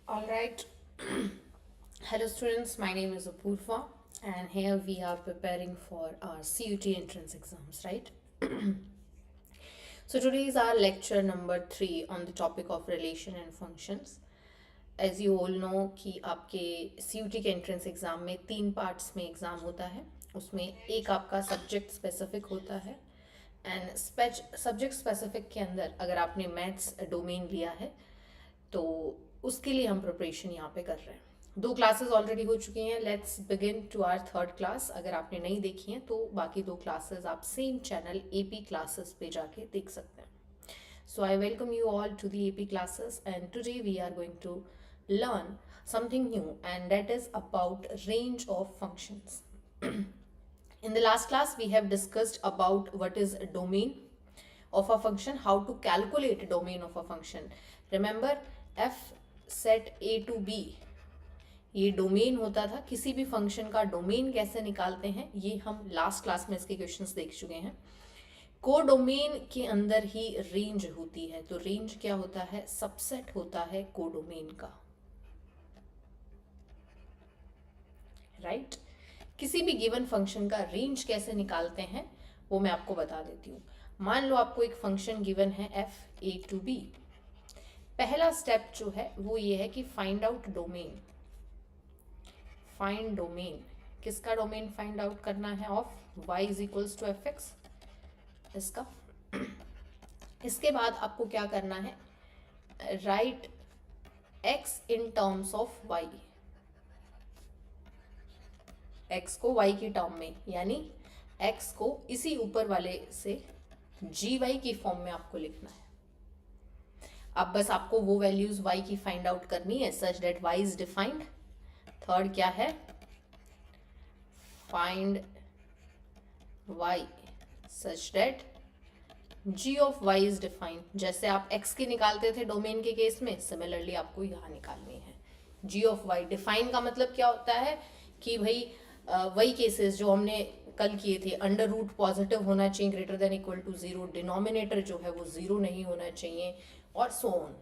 All right. Hello, students. My name is Apurva, and here we are preparing for our CUT entrance exams, right? So, today is our lecture number 3 on the topic of relation and functions. As you all know कि आपके CUT के entrance exam में 3 parts में exam होता है. उसमें एक आपका सब्जेक्ट स्पेसिफिक होता है एंड सब्जेक्ट स्पेसिफिक के अंदर अगर आपने मैथ्स डोमेन लिया है तो उसके लिए हम प्रिपरेशन यहाँ पे कर रहे हैं. 2 क्लासेस ऑलरेडी हो चुकी हैं. Let's begin to our third class. अगर आपने नहीं देखी हैं तो बाकी 2 क्लासेस आप सेम चैनल AP क्लासेस पे जाके देख सकते हैं. So I welcome you all to the AP classes, and today we are going to learn something new, and that is about range of functions. In the last class we have discussed about what is a domain of a function, how to calculate a domain of a function. Remember f set a to b ये domain होता था. किसी भी function का domain कैसे निकालते हैं ये हम लास्ट क्लास में इसके क्वेश्चंस देख चुके हैं. कोडोमेन के अंदर ही रेंज होती है. तो रेंज क्या होता है? सबसेट होता है कोडोमेन का, राइट? किसी भी गिवन फंक्शन का रेंज कैसे निकालते हैं वो मैं आपको बता देती हूँ. मान लो आपको एक फंक्शन गिवन है f a to b. पहला स्टेप जो है वो ये है कि find out domain. Find domain, किसका डोमेन फाइंड आउट करना है? Of y is equals to f x, इसका. इसके बाद आपको क्या करना है? Right x in terms of y. x को y की टर्म में, यानी x को इसी ऊपर वाले से gy की फॉर्म में आपको लिखना है. अब बस आपको वो वैल्यूज y की फाइंड आउट करनी है such that y is defined. Third क्या है? Find y such that g of y is defined. जैसे आप x की निकालते थे डोमेन के केस में, सिमिलरली आपको यहाँ निकालनी है g ऑफ y. डिफाइन का मतलब क्या होता है कि भाई वही केसेस जो हमने कल किए थे. अंडर रूट पॉजिटिव होना चाहिए, greater than equal to 0. Denominator जो है वो 0 नहीं होना चाहिए, और सो ऑन.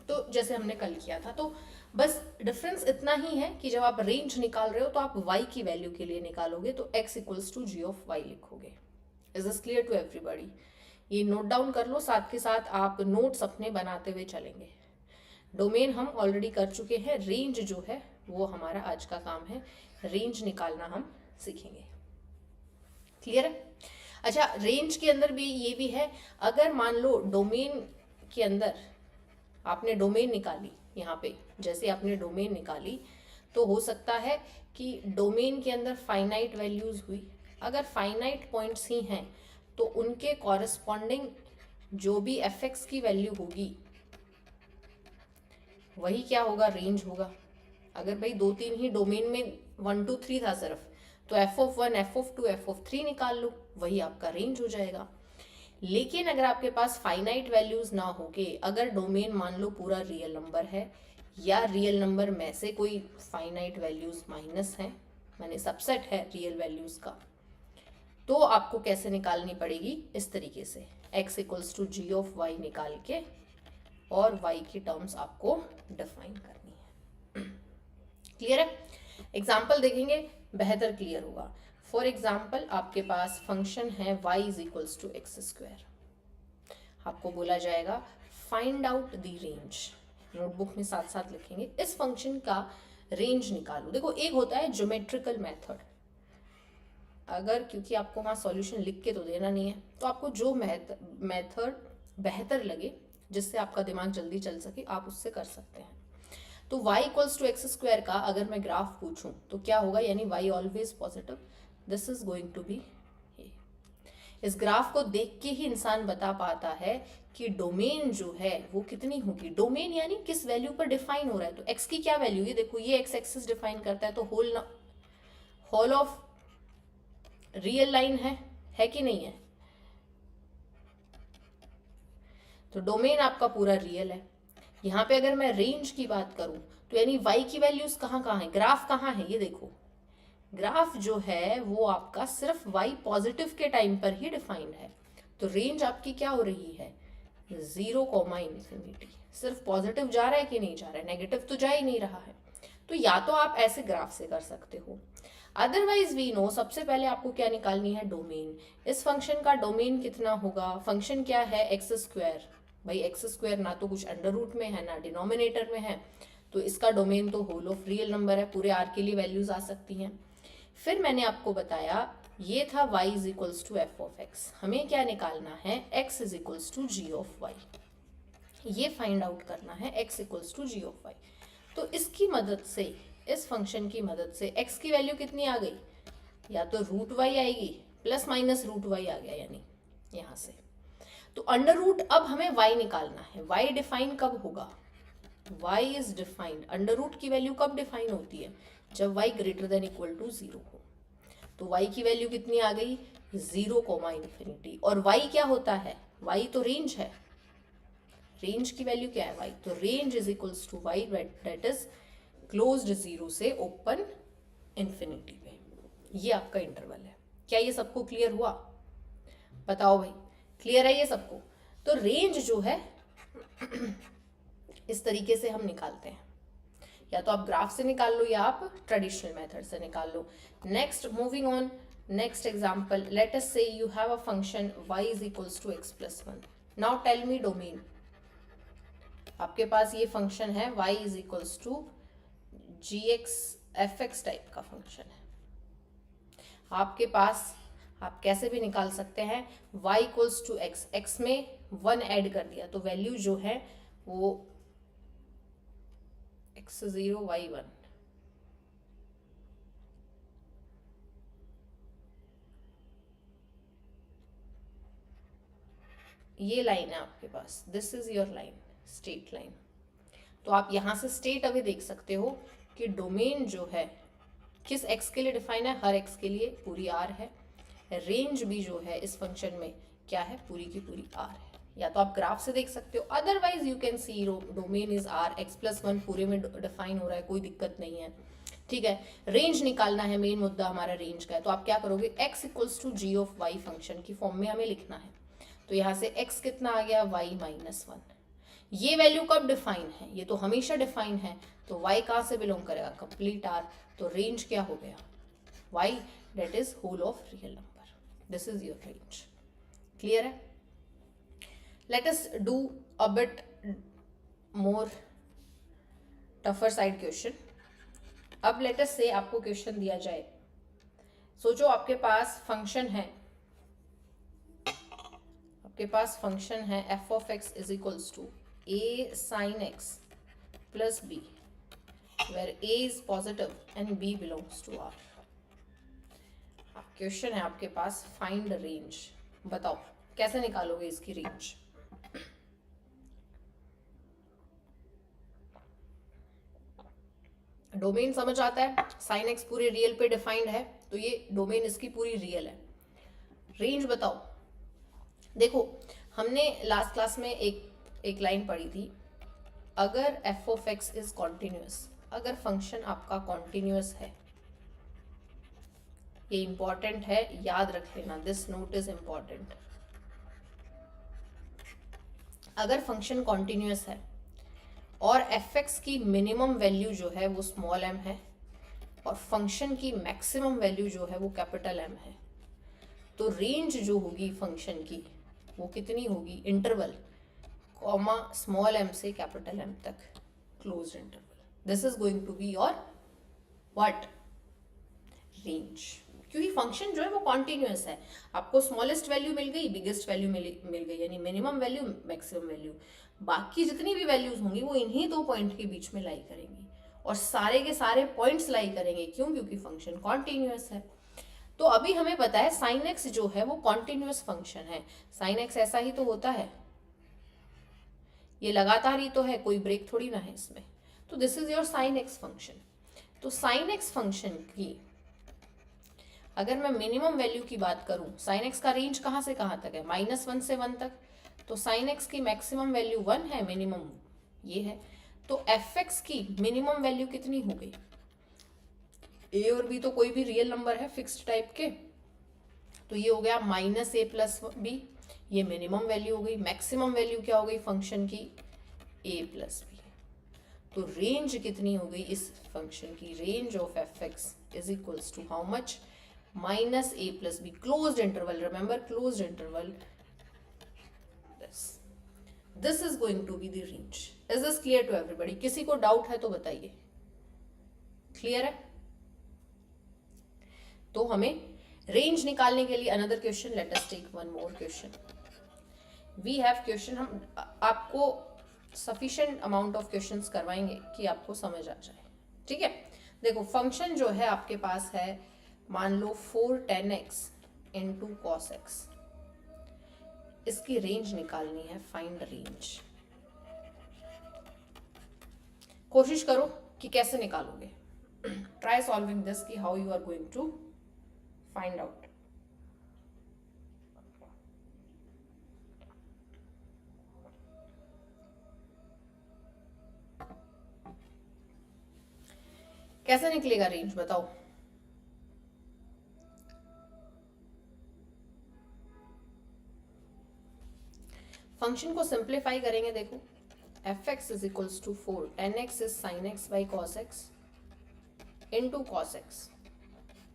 तो जैसे हमने कल किया था. तो बस डिफरेंस इतना ही है कि जब आप रेंज निकाल रहे हो तो आप y की वैल्यू के लिए निकालोगे तो x equals to g of y लिखोगे. Is this clear to everybody? ये नोट डाउन कर लो, साथ के साथ आप नोट्स अपने बनाते हुए चलेंगे. डोमेन हम ऑलरेडी कर चुके हैं. रेंज जो है वो हमारा आज का काम है. रेंज निकालना हम सीखेंगे. क्लियर है? अच्छा, रेंज के अंदर भी ये भी है. अगर मान लो डोमेन के अंदर आपने डोमेन निकाली, यहाँ पे जैसे आपने डोमेन निकाली, तो हो सकता है कि डोमेन के अंदर फाइनाइट वैल्यूज हुई. अगर फाइनाइट पॉइंट्स ही हैं तो उनके कॉरेस्पॉन्डिंग जो भी एफ एक्स की वैल्यू होगी वही क्या होगा? रेंज होगा. अगर भाई 2-3 ही डोमेन में 1 2 3 था सिर्फ, तो F of 1 F of 2 F of 3 निकाल लो, वही आपका रेंज हो जाएगा. लेकिन अगर आपके पास फाइनाइट वैल्यूज ना हो के, अगर डोमेन मान लो पूरा रियल नंबर है या रियल नंबर में से कोई फाइनाइट वैल्यूज माइनस है, माने सबसेट है रियल वैल्यूज का, तो आपको कैसे निकालनी पड़ेगी? इस तरीके से x equals to g of y निकाल के और y की टर्म्स आपको डिफाइन करनी है. क्लियर है? एग्जाम्पल देखेंगे, बेहतर क्लियर होगा. फॉर एग्जाम्पल आपके पास फंक्शन है y is equals to x square. आपको बोला जाएगा find out the range. Notebook में साथ साथ लिखेंगे इस फंक्शन का रेंज निकालो. देखो, एक होता है ज्योमेट्रिकल मेथड. अगर क्योंकि आपको वहाँ सॉल्यूशन लिख के तो देना नहीं है, तो आपको जो मेथड बेहतर लगे, जिससे आपका दिमाग जल्दी चल सके, आप उससे कर सकते हैं. तो y equals to x square का अगर मैं ग्राफ पूछूं तो क्या होगा? यानी y always positive. This is going to be. इस ग्राफ को देख के ही इंसान बता पाता है कि डोमेन जो है वो कितनी होगी. डोमेन यानी किस वैल्यू पर डिफाइन हो रहा है. तो x की क्या वैल्यू है? देखो, ये x एक्सिस डिफाइन करता है, तो होल ऑफ रियल लाइन है कि नहीं है? तो डोमेन आपका पूरा रियल है. यहाँ पे अगर मैं रेंज की बात करूं तो यानी y की वैल्यूज कहाँ कहाँ है? ग्राफ कहाँ है? ये देखो, ग्राफ जो है वो आपका सिर्फ y पॉजिटिव के टाइम पर ही डिफाइंड है. तो रेंज आपकी क्या हो रही है? 0, इन्फिनिटी। सिर्फ पॉजिटिव जा रहा है कि नहीं जा रहा है, नेगेटिव तो जा ही नहीं रहा है। तो या तो आप ऐसे ग्राफ से कर सकते हो, अदरवाइज वी नो सबसे पहले आपको क्या निकालनी है, डोमेन। इस फंक्शन का डोमेन कितना होगा, फंक्शन क्या है, एक्स स्क्वायर। भाई एक्स स्क्वायर ना तो कुछ अंडर रूट में है ना डिनोमिनेटर में है, तो इसका डोमेन तो होल ऑफ रियल नंबर है, पूरे आर के लिए वैल्यूज आ सकती हैं। फिर मैंने आपको बताया ये था y is equals to f of x, हमें क्या निकालना है, x is equals to g of y, ये फाइंड आउट करना है x equals to g of y. तो इसकी मदद से, इस फंक्शन की मदद से x की वैल्यू कितनी आ गई, या तो रूट y आएगी प्लस माइनस रूट y आ गया, यानी यहाँ से। तो अंडर रूट अब हमें y निकालना है, y डिफाइन कब होगा, y is defined, under root की वैल्यू कब डिफाइन होती है, जब y greater than equal to 0 हो। तो y की वैल्यू कितनी आ गई, 0, इन्फिनिटी। और y क्या होता है, y तो रेंज है, रेंज की वैल्यू क्या है y, तो range is equals to y that is closed 0 से ओपन इन्फिनिटी पे। ये आपका इंटरवल है। क्या ये सबको क्लियर हुआ, बताओ भाई, क्लियर है ये सबको। तो रेंज जो है इस तरीके से हम निकालते हैं, या तो आप ग्राफ से निकाल लो या आप ट्रेडिशनल मेथड से निकाल लो। Next, moving on, next example, let us say you have a function y is equals to x plus 1। Now tell me domain. आपके पास ये फंक्शन है y is equals to gx fx type का function है आपके पास। आप कैसे भी निकाल सकते हैं, y equals to x, x में 1 ऐड कर दिया तो वैल्यू जो है वो x0 y1, ये लाइन है आपके पास, this is your line, straight line. तो आप यहां से स्टेट अवे देख सकते हो कि डोमेन जो है किस x के लिए डिफाइन है, हर x के लिए पूरी r है। रेंज भी जो है इस फंक्शन में क्या है, पूरी की पूरी r है। या तो आप ग्राफ से देख सकते हो, otherwise you can C domain is r, x plus 1 पूरे में डिफाइन हो रहा है, कोई दिक्कत नहीं है, ठीक है। रेंज निकालना है, मेन मुद्दा हमारा रेंज का है। तो आप क्या करोगे, x equals to g of y function की फॉर्म में हमें लिखना है। तो यहाँ से x कितना आ गया, y माइनस 1। ये वैल्यू कब डिफाइन है, ये तो हमेशा डिफाइन है। तो y कहाँ से बिलोंग करेगा, कंप्लीट r। तो रेंज क्या हो गया, y that is whole of real number, this is your range. Clear है। Let us do a bit more tougher side question. अब लेट अस से आपको क्वेश्चन दिया जाए, सोचो आपके पास फंक्शन है, आपके पास फंक्शन है f of x is equals to a sin x plus b, where a is positive and b belongs to r। Question है आपके पास, फाइंड रेंज। बताओ कैसे निकालोगे इसकी रेंज। डोमेन समझ आता है, साइन एक्स पूरे रियल पे डिफाइंड है, तो ये डोमेन इसकी पूरी रियल है। रेंज बताओ। देखो हमने लास्ट क्लास में एक लाइन पढ़ी थी, अगर f of x is continuous, अगर फंक्शन आपका कॉन्टिन्यूअस है, ये इंपॉर्टेंट है, याद रख लेना, दिस नोट इज इंपॉर्टेंट। अगर फंक्शन कॉन्टिन्यूअस है और fx की मिनिमम वैल्यू जो है वो स्मॉल m है और फंक्शन की मैक्सिमम वैल्यू जो है वो कैपिटल M है, तो रेंज जो होगी फंक्शन की वो कितनी होगी, इंटरवल कॉमा स्मॉल m से कैपिटल M तक, close interval. This is going to be your what, range. क्योंकि फंक्शन जो है वो कॉन्टिन्यूअस है, आपको स्मॉलेस्ट वैल्यू मिल गई, बिगेस्ट वैल्यू मिल गई, यानी मिनिमम वैल्यू मैक्सिमम वैल्यू, बाकी जितनी भी वैल्यूज होंगी वो इन्हीं दो पॉइंट के बीच में लाई करेंगी, और सारे के सारे पॉइंट्स लाई करेंगे। क्यों, क्योंकि फंक्शन कॉन्टिन्यूअस है। तो अभी हमें पता है साइन एक्स जो है वो कॉन्टिन्यूअस फंक्शन है, साइन एक्स ऐसा ही तो होता है, ये लगातार ही तो है, कोई ब्रेक थोड़ी ना है इसमें। तो this is your sine x function. तो साइन एक्स फंक्शन की अगर मैं मिनिमम वैल्यू की बात करूं, साइन एक्स का रेंज कहां से कहां तक है, -1 से 1 तक, तो साइन एक्स की मैक्सिमम वैल्यू 1 है, मिनिमम ये है। तो एफ एक्स की मिनिमम वैल्यू कितनी हो गई, ए और बी तो कोई भी रियल नंबर है फिक्स्ड टाइप के, तो ये हो गया -a + b, ये मिनिमम वैल्यू हो गई। मैक्सिमम वैल्यू क्या हो गई फंक्शन की, a प्लस बी। तो रेंज कितनी हो गई इस फंक्शन की, range of f x is equals to how much, minus a plus b, closed interval, remember closed interval, this is going to be the range. Is this clear to everybody? किसी को doubt है तो बताइए, clear है? तो हमें range निकालने के लिए another question, let us take one more question. We have question, हम आपको सफिशिएंट अमाउंट ऑफ क्वेश्चंस करवाएंगे कि आपको समझ आ जाए, ठीक है? देखो फंक्शन जो है आपके पास है, मान लो 4tan x into cos x, इसकी रेंज निकालनी है, फाइंड रेंज। कोशिश करो कि कैसे निकालोगे, ट्राई सॉल्विंग दिस कि how you are going to find out. कैसे निकलेगा रेंज बताओ? फंक्शन को सिंप्लीफाई करेंगे, देखो f x is equals to 4 tan x इज sin x by cos x into cos x,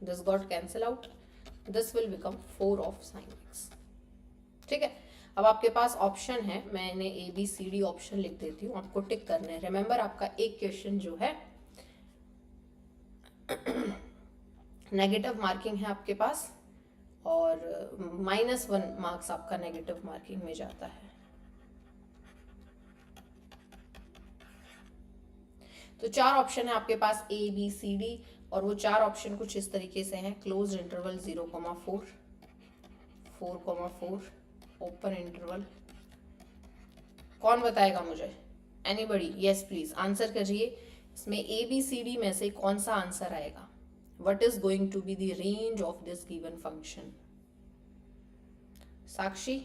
this got cancel out, this will become 4 of sin x, ठीक है? अब आपके पास ऑप्शन है, मैंने A B C D option लिख देती हूँ, आपको टिक करना है। रिमेंबर आपका एक क्वेश्चन जो है नेगेटिव मार्किंग है आपके पास, और -1 मार्क्स आपका नेगेटिव मार्किंग में जाता है। तो 4 ऑप्शन है आपके पास ए बी सी डी, और वो 4 ऑप्शन कुछ इस तरीके से हैं, क्लोज इंटरवल 0,4, 4,4, ओपन इंटरवल। कौन बताएगा मुझे? एनीबडी? यस प्लीज आंसर करिए, इसमें ए बी सी डी में से कौन सा आंसर आएगा? What is going to be the range of this given function? साक्षी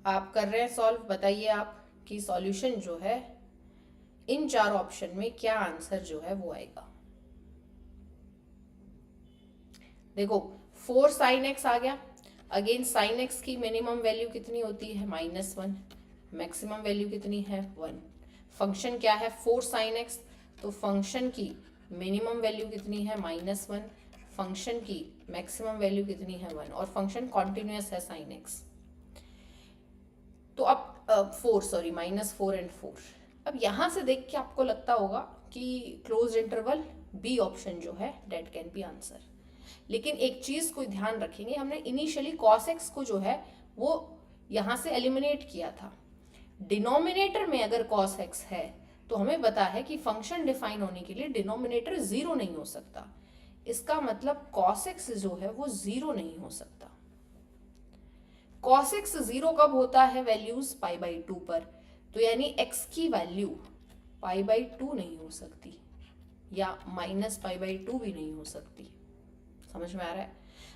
आप कर रहे हैं सॉल्व, बताइए आप कि सॉल्यूशन जो है इन 4 ऑप्शन में क्या आंसर जो है वो आएगा। देखो 4 sin x आ गया, अगेन sin x की मिनिमम वैल्यू कितनी होती है, -1, मैक्सिमम वैल्यू कितनी है 1। फंक्शन क्या है 4 sin x, तो फंक्शन की मिनिमम वैल्यू कितनी है -1, फंक्शन की मैक्सिमम वैल्यू कितनी है 1, और फंक्शन कॉन्टिन्यूअस है sin x। तो अब -4 एंड 4। अब यहां से देख के आपको लगता होगा कि क्लोज इंटरवल बी ऑप्शन जो है डेट कैन बी आंसर, लेकिन एक चीज को ध्यान रखेंगे, हमने इनिशियली cos x को जो है वो यहां से एलिमिनेट किया था। डिनोमिनेटर में अगर cos x है तो हमें पता है कि फंक्शन डिफाइन होने के लिए डिनोमिनेटर 0 नहीं हो सकता, इसका मतलब cos x जो है वो 0 नहीं हो सकता। cos x 0 कब होता है? वैल्यूज π/2 पर, तो यानी x की वैल्यू π/2 नहीं हो सकती, या -π/2 भी नहीं हो सकती। समझ में आ रहा है?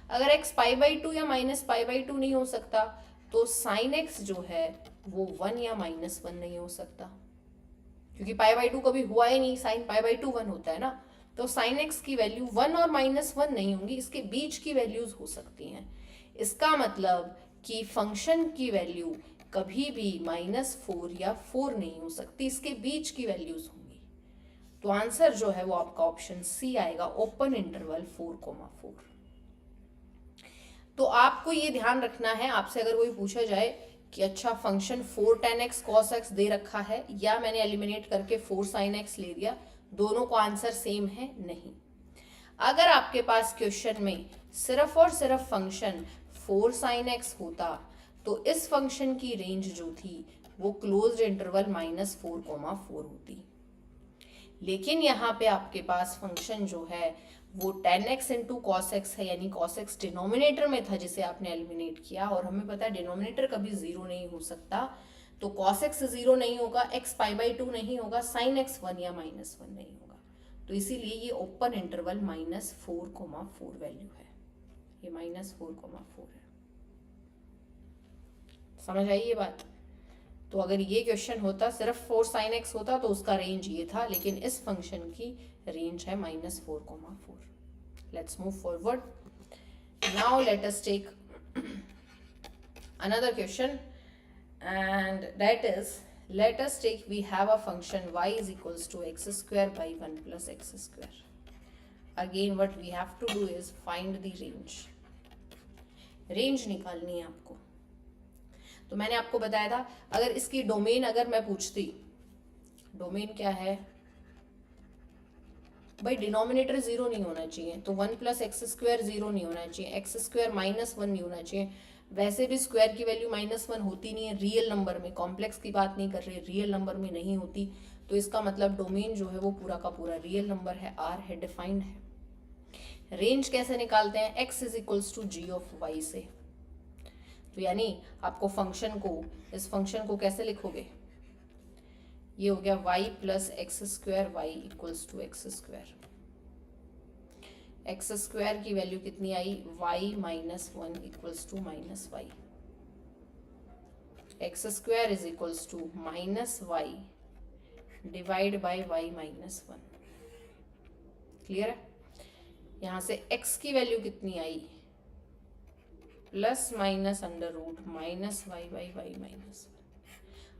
अगर x π/2 या -π/2 नहीं हो सकता तो sin x जो है वो 1 या -1 नहीं हो सकता, क्योंकि π/2 कभी हुआ ही नहीं, sin π/2 1 होता है ना, तो sin x की वैल्यू 1 और -1 नहीं होंगी, इसके बीच की वैल्यूज हो सकती हैं। इसका मतलब कि फंक्शन की वैल्यू कभी भी -4 या 4 नहीं हो सकती, इसके बीच की वैल्यूज होंगी। तो आंसर जो है वो आपका ऑप्शन सी आएगा, ओपन इंटरवल 4,4। तो आपको ये ध्यान रखना है, आपसे अगर कोई पूछा जाए कि अच्छा function 4 tan x cos x दे रखा है या मैंने एलिमिनेट करके 4 sin x ले दिया, दोनों को आंसर सेम है? नहीं। अगर आपके पास क्वेश्चन में सिर्फ और सिर्फ फंक्शन 4 sin x होता तो इस फंक्शन की रेंज जो थी वो क्लोज्ड इंटरवल -4,4 होती, लेकिन यहाँ पे आपके पास फंक्शन जो है वो tan x into cos x है, यानी cos x डिनोमिनेटर में था जिसे आपने एलिमिनेट किया, और हमें पता है डिनोमिनेटर कभी 0 नहीं हो सकता, तो cos x 0 नहीं होगा, x π/2 नहीं होगा, sin x 1 या -1 नहीं होगा, तो इसीलिए ये ओपन इंटरवल -4,4 वैल्यू है, ये -4,4 है। समझ आई ये बात? तो अगर ये क्वेश्चन होता सिर्फ 4 sin x होता तो उसका रेंज ये था, लेकिन इस फंक्शन की रेंज है -4,4। Let's move forward. Now let us take another question, and that is, let us take, we have a function y is equals to x square by 1 plus x square. Again what we have to do is find the range. Range निकालनी है आपको. तो मैंने आपको बताया था, अगर इसकी डोमेन अगर मैं पूछती, डोमेन क्या है भाई, डिनोमिनेटर जीरो नहीं होना चाहिए, तो 1 प्लस एक्स स्क्वायर जीरो नहीं होना चाहिए, एक्स स्क्वायर माइनस 1 नहीं होना चाहिए. वैसे भी स्क्वायर की वैल्यू -1 होती नहीं है रियल नंबर में, कॉम्प्लेक्स की बात नहीं कर रहे, रियल नंबर में नहीं होती. तो इसका मतलब डोमेन जो है वो पूरा का पूरा रियल नंबर है, आर है, डिफाइंड है. रेंज कैसे निकालते हैं, x is equals to g of y से. तो यानी आपको फंक्शन को, इस फंक्शन को कैसे लिखोगे, ये हो गया y plus x square y equals to x square. X square की वैल्यू कितनी आई, y minus 1 equals to minus y. X square is equals to minus y divide by y minus 1. Clear है. यहां से x की value कितनी आई, plus minus under root minus y by y minus 1.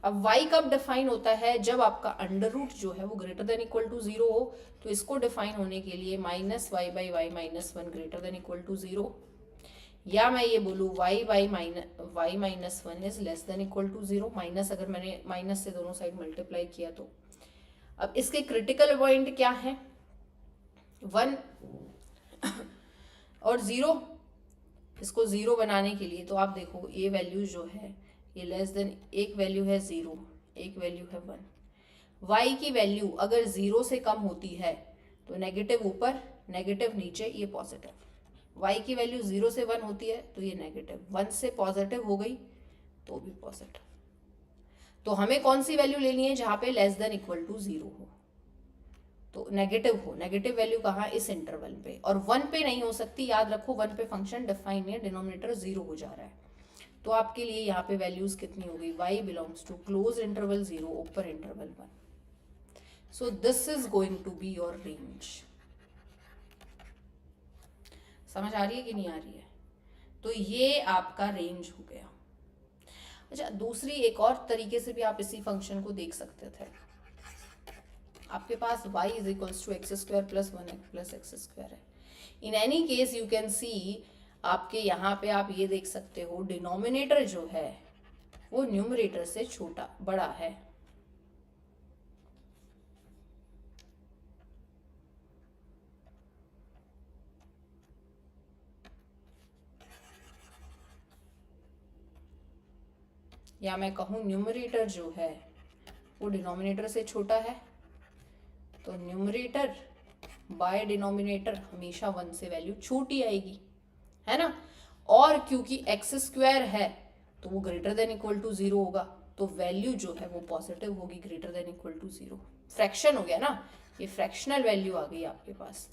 अब y कब डिफाइन होता है, जब आपका अंडर रूट जो है वो ग्रेटर देन इक्वल टू 0 हो. तो इसको डिफाइन होने के लिए minus y by y minus 1 greater than equal to 0, या मैं ये बोलूँ y minus 1 is less than equal to 0. Minus, अगर मैंने माइनस से दोनों साइड मल्टीप्लाई किया तो. अब इसके क्रिटिकल पॉइंट क्या है, 1 और 0. इसको 0 बनाने के लिए तो आप देखो ये वैल्यू जो है ये लेस देन, एक वैल्यू है 0, एक वैल्यू है 1. y की वैल्यू अगर 0 से कम होती है तो नेगेटिव ऊपर, नेगेटिव नीचे, ये पॉजिटिव. y की वैल्यू 0 से 1 होती है तो ये नेगेटिव, 1 से पॉजिटिव हो गई तो भी पॉजिटिव. तो हमें कौन सी वैल्यू लेनी है, जहां पे लेस देन इक्वल टू 0 हो, तो नेगेटिव हो. नेगेटिव वैल्यू कहाँ, इस इंटरवल पे, और 1 पे नहीं हो सकती. याद रखो 1 पे फंक्शन डिफाइन नहीं है, डिनोमिनेटर 0 हो जा रहा है. तो आपके लिए यहाँ पे वैल्यूज कितनी हो गई, y belongs to close interval 0 open interval 1. So this is going to be your range. समझ आ रही है कि नहीं आ रही है. तो ये आपका रेंज हो गया. अच्छा, दूसरी एक और तरीके से भी आप इसी फंक्शन को देख सकते थे. आपके पास y is equals to x square plus 1 plus x square है. In any case you can see, आपके यहाँ पे आप ये देख सकते हो डिनोमिनेटर जो है वो न्यूमरेटर से छोटा बड़ा है. या मैं कहूँ न्यूमरेटर जो है वो डिनोमिनेटर से छोटा है, तो न्यूमरेटर बाय डिनोमिनेटर हमेशा 1 से वैल्यू छोटी आएगी, है ना. और क्योंकि एक्स स्क्वायर है तो वो ग्रेटर देन इक्वल टू 0 होगा, तो वैल्यू जो है वो पॉजिटिव होगी, greater than equal to 0. Fraction हो गया ना, ये फ्रैक्शनल वैल्यू आ गई आपके पास,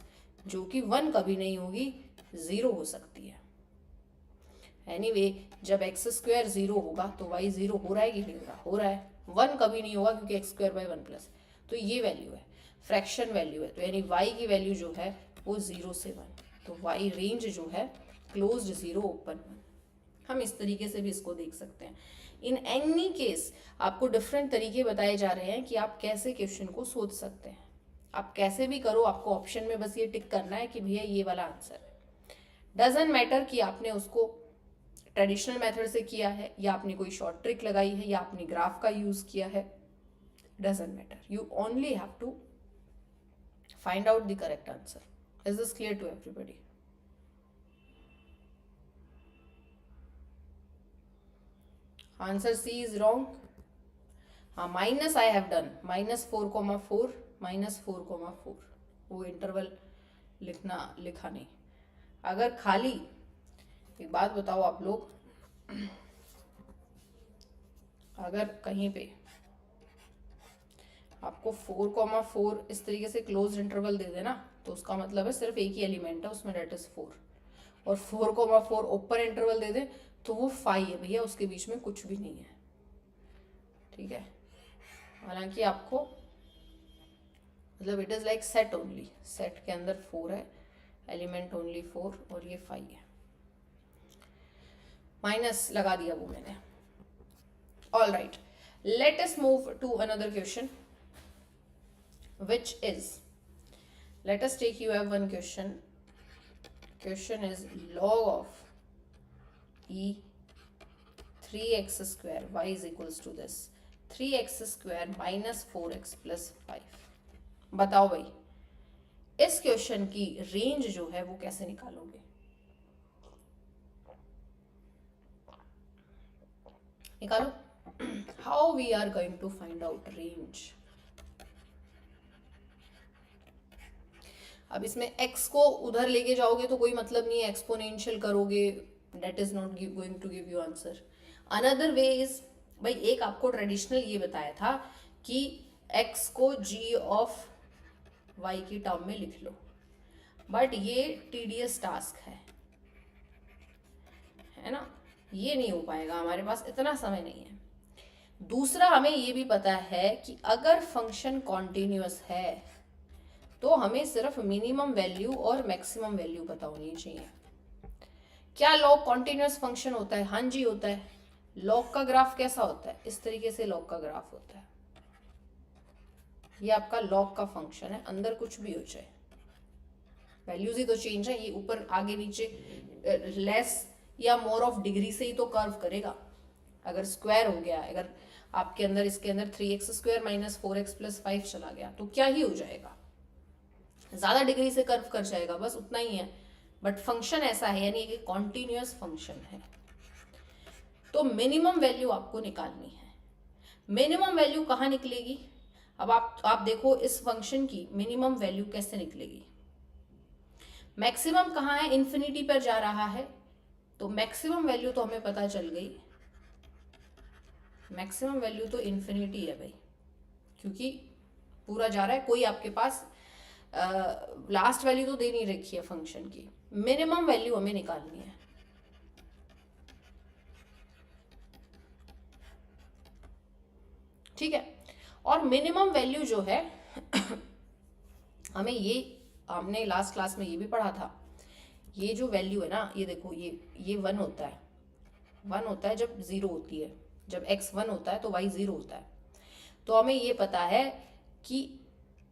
जो कि 1 कभी नहीं होगी, 0 हो सकती है. एनीवे, जब एक्स स्क्वायर 0 होगा तो वाई 0 हो रहा है कि नहीं हो रहा, हो रहा है. 1 कभी नहीं होगा क्योंकि एक्स स्क्वायर बाई 1 प्लस, तो ये वैल्यू है, फ्रैक्शन वैल्यू है. तो यानी y की वैल्यू जो है वो 0 से 1, तो y रेंज जो है क्लोज्ड 0 ओपन 1. हम इस तरीके से भी इसको देख सकते हैं. इन एनी केस आपको डिफरेंट तरीके बताए जा रहे हैं कि आप कैसे क्वेश्चन को सोच सकते हैं. आप कैसे भी करो, आपको ऑप्शन में बस ये टिक करना है कि भैया ये वाला आंसर है. डजंट मैटर कि आपने उसको ट्रेडिशनल मेथड से किया है, या आपने कोई शॉर्ट ट्रिक लगाई है, या आपने ग्राफ का यूज किया है, doesn't matter. You only have to find out the correct answer. Is this clear to everybody? Answer C is wrong. Minus I have done, -4,4 -4,4, वो इंटरवल लिखा नहीं. अगर खाली एक बात बताओ आप लोग, अगर कहीं पे आपको 4,4 इस तरीके से क्लोज इंटरवल दे देना, तो उसका मतलब है सिर्फ एक ही एलिमेंट है उसमें, डेट इज 4. और 4,4 ओपन इंटरवल दे दे तो वो 5 है भैया, उसके बीच में कुछ भी नहीं है. ठीक है, हालांकि आपको मतलब it is like set only, set के अंदर 4 है, एलिमेंट ओनली 4 और ये 5 है. माइनस लगा दिया वो मैंने। All right, let us move to another question which is, let us take, you have one question is log of e 3x square y is equals to this 3x square minus 4x plus 5। बताओ भाई इस question की range जो है वो कैसे निकालोगे? निकालो। How we are going to find out range? अब इसमें x को उधर लेके जाओगे तो कोई मतलब नहीं है, एक्सपोनेंशियल करोगे, that is not going to give you answer. Another way is, भाई एक आपको ट्रेडिशनल ये बताया था कि x को g ऑफ y की टर्म में लिख लो, बट ये टीडियस टास्क है ना, ये नहीं हो पाएगा, हमारे पास इतना समय नहीं है। दूसरा, हमें ये भी पता है कि अगर फंक्शन कॉन्टिन्यूअस है तो हमें सिर्फ मिनिमम वैल्यू और मैक्सिमम वैल्यू पता होनी चाहिए। क्या लॉग कॉन्टिन्यूअस फंक्शन होता है? हाँ जी होता है। लॉग का ग्राफ कैसा होता है? इस तरीके से लॉग का ग्राफ होता है। ये आपका लॉग का फंक्शन है, अंदर कुछ भी हो जाए, वैल्यूज ही तो चेंज है, ये ऊपर आगे नीचे लेस या मोर ऑफ डिग्री से ही तो कर्व करेगा। अगर स्क्वायर हो गया, अगर आपके अंदर इसके अंदर 3x square minus 4x plus 5 चला गया तो क्या ही हो जाएगा? ज्यादा डिग्री से कर्व कर जाएगा, बस उतना ही है। बट फंक्शन ऐसा है, यानी कि कॉन्टिन्यूअस फंक्शन है, तो मिनिमम वैल्यू आपको निकालनी है। मिनिमम वैल्यू कहाँ निकलेगी? अब आप देखो इस फंक्शन की मिनिमम वैल्यू कैसे निकलेगी। मैक्सिमम कहाँ है? इन्फिनिटी पर जा रहा है, तो मैक्सिमम वैल्यू तो हमें पता चल गई, मैक्सिमम वैल्यू तो इन्फिनिटी है भाई, क्योंकि पूरा जा रहा है, कोई आपके पास लास्ट वैल्यू तो दे नहीं रखी है फंक्शन की। मिनिमम वैल्यू हमें निकालनी है। ठीक है, और मिनिमम वैल्यू जो है हमने लास्ट क्लास में ये भी पढ़ा था, ये जो वैल्यू है ना, ये देखो, ये 1 होता है, 1 होता है जब 0 होती है, जब x 1 होता है तो y 0 होता है। तो हमें ये पता है कि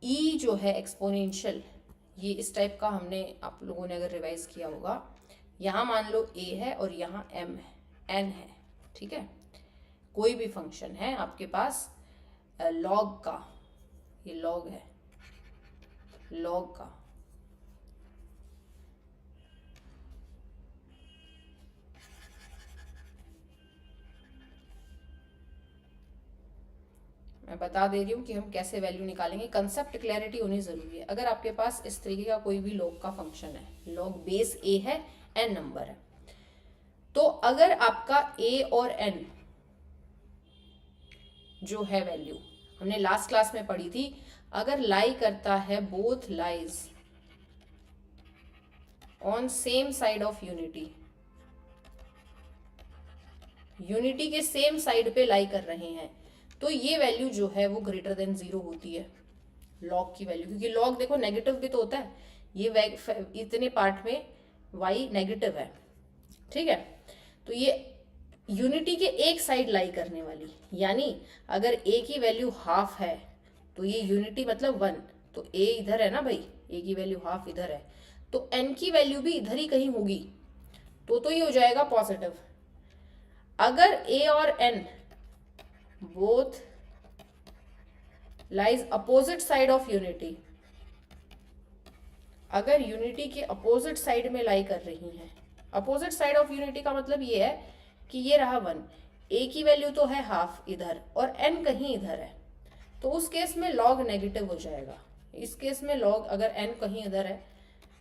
e जो है एक्सपोनेंशियल, ये इस टाइप का, हमने आप लोगों ने अगर रिवाइज किया होगा, यहाँ मान लो a है और यहाँ m है, n है, ठीक है, कोई भी फंक्शन है आपके पास लॉग का, ये लॉग है, लॉग का, मैं बता दे रही हूँ कि हम कैसे वैल्यू निकालेंगे। कंसेप्ट क्लैरिटी होनी जरूरी है। अगर आपके पास इस तरीके का कोई भी लॉग का फंक्शन है, लॉग बेस a है, n नंबर है, तो अगर आपका a और n जो है वैल्यू, हमने लास्ट क्लास में पढ़ी थी, अगर लाई करता है, both lies on same side of unity, unity के सेम साइड पे लाई कर रहे हैं, तो ये वैल्यू जो है वो ग्रेटर देन 0 होती है, लॉग की वैल्यू। क्योंकि लॉग देखो नेगेटिव भी तो होता है, ये इतने पार्ट में y नेगेटिव है, ठीक है, तो ये यूनिटी के एक साइड लाई करने वाली, यानी अगर a की वैल्यू हाफ है तो ये यूनिटी मतलब 1, तो a इधर है ना भाई, a की वैल्यू हाफ इधर है, तो n की वैल्यू भी इधर ही कहीं होगी, तो ये हो जाएगा पॉजिटिव। अगर a और n both lies opposite side of unity, अगर यूनिटी के अपोजिट साइड में लाई कर रही हैं, अपोजिट साइड ऑफ यूनिटी का मतलब ये है कि ये रहा 1, a की वैल्यू तो है हाफ इधर और n कहीं इधर है, तो उस केस में लॉग नेगेटिव हो जाएगा। इस केस में लॉग, अगर n कहीं इधर है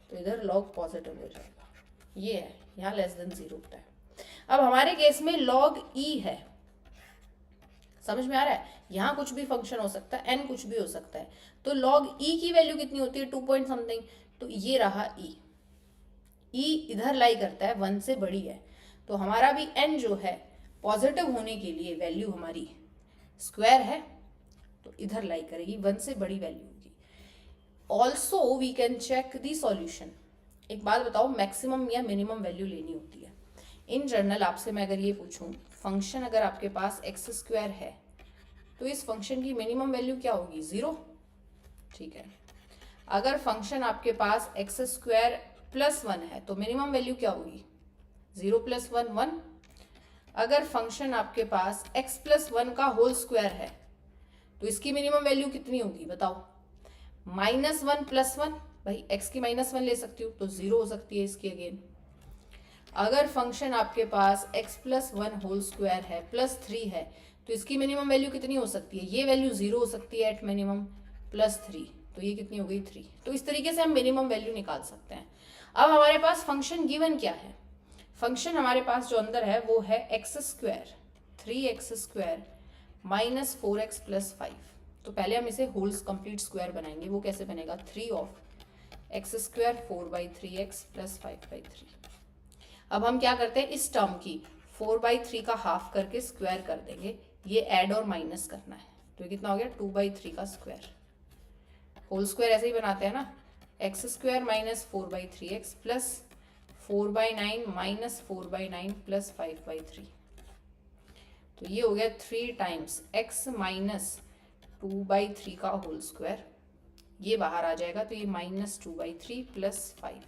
तो इधर लॉग पॉजिटिव हो जाएगा, ये है, यहाँ लेस देन 0 होता है। अब हमारे केस में लॉग e है, समझ में आ रहा है, यहाँ कुछ भी फंक्शन हो सकता है, n कुछ भी हो सकता है, तो log e की वैल्यू कितनी होती है? 2 पॉइंट समथिंग, तो ये रहा e इधर लाई करता है, 1 से बड़ी है, तो हमारा भी n जो है पॉजिटिव होने के लिए वैल्यू हमारी स्क्वायर है, तो इधर लाई करेगी, 1 से बड़ी वैल्यू होगी। Also we can check the solution. एक बात बताओ, मैक्सिमम या मिनिमम वैल्यू लेनी होती है, इन जनरल आपसे मैं अगर ये पूछूं, फंक्शन अगर आपके पास एक्स स्क्वायर है तो इस फंक्शन की मिनिमम वैल्यू क्या होगी? 0। ठीक है, अगर फंक्शन आपके पास एक्स स्क्वायर प्लस 1 है तो मिनिमम वैल्यू क्या होगी? 0 प्लस 1 1। अगर फंक्शन आपके पास x प्लस 1 का होल स्क्वायर है तो इसकी मिनिमम वैल्यू कितनी होगी बताओ? -1 प्लस 1, भाई x की -1 ले सकती हूँ तो 0 हो सकती है इसकी अगेन। अगर फंक्शन आपके पास x प्लस 1 होल स्क्वायर है प्लस 3 है तो इसकी मिनिमम वैल्यू कितनी हो सकती है? ये वैल्यू 0 हो सकती है एट मिनिमम, प्लस 3 तो ये कितनी हो गई? 3। तो इस तरीके से हम मिनिमम वैल्यू निकाल सकते हैं। अब हमारे पास फंक्शन गिवन क्या है? फंक्शन हमारे पास जो अंदर है वो है x square 3x square minus 4x plus 5। तो पहले हम इसे होल्स कंप्लीट स्क्वायर बनाएंगे। वो कैसे बनेगा? 3 of x square 4/3x plus 5/3। अब हम क्या करते हैं, इस टर्म की 4/3 का हाफ करके स्क्वायर कर देंगे। ये ऐड और माइनस करना है तो ये कितना हो गया? 2/3 का स्क्वायर। होल स्क्वायर ऐसे ही बनाते हैं ना, x square minus 4/3x plus 4/9 minus 4/9 plus 5/3। तो ये हो गया 3 टाइम्स x माइनस 2/3 का होल स्क्वायर। ये बाहर आ जाएगा तो ये -2/3 प्लस 5।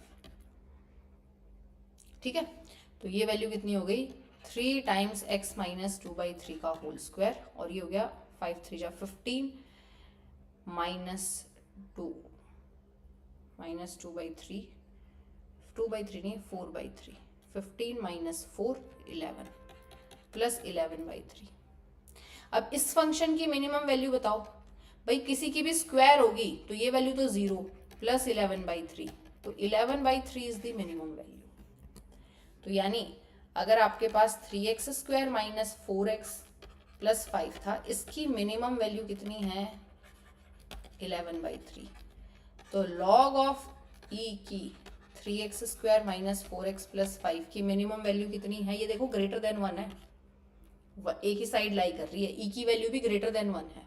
ठीक है, तो ये वैल्यू कितनी हो गई? 3 टाइम्स x माइनस 2/3 का होल स्क्वायर, और ये हो गया 5 3 जा 15 माइनस 2/3 2/3 नहीं 4/3, 15 माइनस 4 11 प्लस 11/3। अब इस फंक्शन की मिनिमम वैल्यू बताओ भाई, किसी की भी स्क्वायर होगी तो ये वैल्यू तो 0 प्लस 11/3, तो 11/3 इज द मिनिमम वैल्यू। तो यानी अगर आपके पास 3x square minus 4x plus 5 था, इसकी मिनिमम वैल्यू कितनी है? 11/3। तो लॉग ऑफ e की 3x square minus 4x plus 5 की मिनिमम वैल्यू कितनी है? ये देखो ग्रेटर देन 1 है, एक ही साइड लाई कर रही है, e की वैल्यू भी ग्रेटर देन 1 है।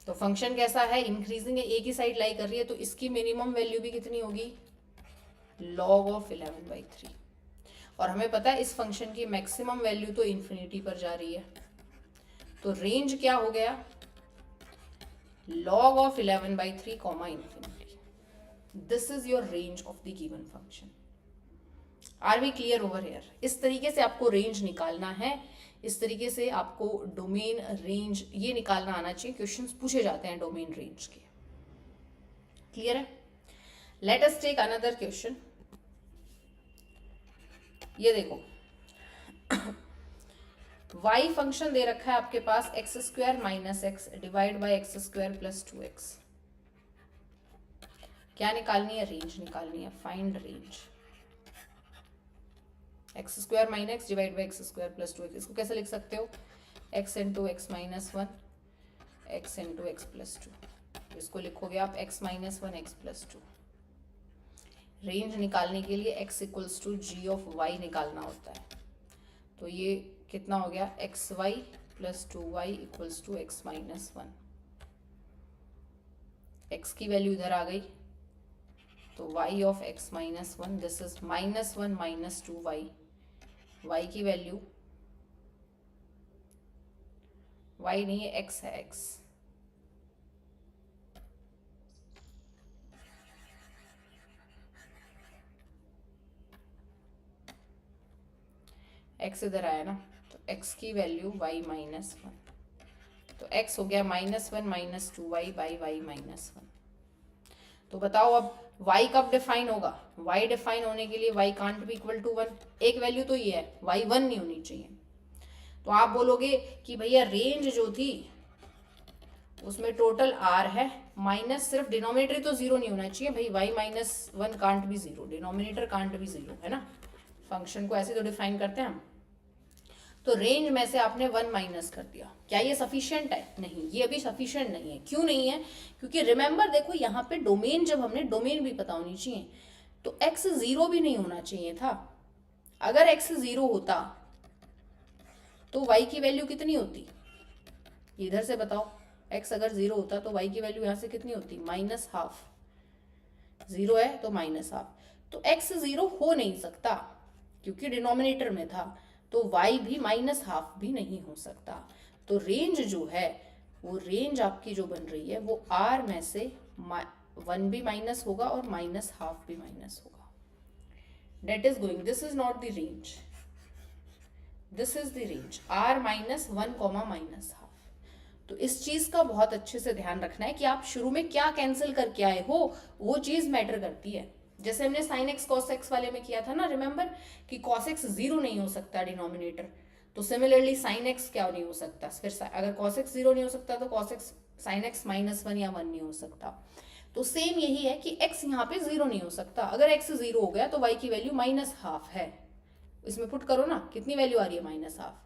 तो फंक्शन कैसा है? इंक्रीजिंग है, एक ही साइड लाई कर रही है, तो इसकी मिनिमम वैल्यू भी कितनी होगी? Log of 11/3। और हमें पता है इस फंक्शन की मैक्सिमम वैल्यू तो इन्फिनिटी पर जा रही है, तो रेंज क्या हो गया? log of 11/3 comma infinity. This is your range of the given function. Are we clear over here? इस तरीके से आपको रेंज निकालना है, इस तरीके से आपको डोमेन रेंज ये निकालना आना चाहिए। क्वेश्चंस पूछे जाते हैं डोमेन रेंज के। क्लियर है? Let us take another question. ये देखो y फंक्शन दे रखा है आपके पास x square minus x divide by x square plus 2x। क्या निकालनी है? रेंज निकालनी है। Find range x square minus x divide by x square plus 2x। इसको कैसे लिख सकते हो? x into x minus 1 x into x plus 2। इसको लिखोगे आप x माइनस 1 x प्लस 2। रेंज निकालने के लिए x equals to g of y निकालना होता है। तो ये कितना हो गया? xy plus 2y equals to x minus 1। x की वैल्यू इधर आ गई तो y of x minus 1, this is -1 minus 2y। y की वैल्यू y नहीं है x है, x। x इधर आया ना, तो x की वैल्यू y माइनस 1, तो x हो गया -1 minus 2y by y minus 1। तो बताओ अब y कब डिफाइन होगा? y डिफाइन होने के लिए y can't be equal to 1। एक वैल्यू तो ये है, y 1 नहीं होनी चाहिए। तो आप बोलोगे कि भैया रेंज जो थी उसमें टोटल r है, माइनस सिर्फ डिनोमिनेटर तो 0 नहीं होना चाहिए भाई, y माइनस 1 कांट भी 0, डिनोमिनेटर कांट भी 0, है ना। फंक्शन को ऐसे तो डिफाइन करते हैं हम। तो रेंज में से आपने 1 माइनस कर दिया। क्या ये सफिशिएंट है? नहीं, ये अभी सफिशिएंट नहीं है। क्यों नहीं है? क्योंकि रिमेंबर देखो यहाँ पे डोमेन, जब हमने डोमेन भी पता होनी चाहिए, तो x 0 भी नहीं होना चाहिए था। अगर x 0 होता तो y की वैल्यू कितनी होती? इधर से बताओ, x अगर 0 होता तो y की वैल्यू यहाँ से कितनी होती? -12। 0 है तो -12, तो x 0 हो नहीं सकता। क्योंकि डिनोमिनेटर में था, तो y भी माइनस हाफ भी नहीं हो सकता। तो रेंज जो है वो रेंज आपकी जो बन रही है वो r में से 1 भी माइनस होगा और माइनस हाफ भी माइनस होगा। That is going, this is not the range, this is the range r minus 1 comma minus half. तो इस चीज का बहुत अच्छे से ध्यान रखना है कि आप शुरू में क्या कैंसिल करके आए हो, वो चीज मैटर करती है। जैसे हमने साइन एक्स कॉस एक्स वाले में किया था ना, रिमेंबर कि कॉस एक्स 0 नहीं हो सकता डिनोमिनेटर, तो सिमिलरली साइन एक्स क्या नहीं हो सकता, फिर अगर कॉस एक्स 0 नहीं हो सकता तो cos x sine x minus 1 या 1 नहीं हो सकता। तो सेम यही है कि x यहाँ पे 0 नहीं हो सकता, अगर x 0 हो गया तो y की वैल्यू माइनस हाफ है। इसमें पुट करो ना, कितनी वैल्यू आ रही है, माइनस हाफ।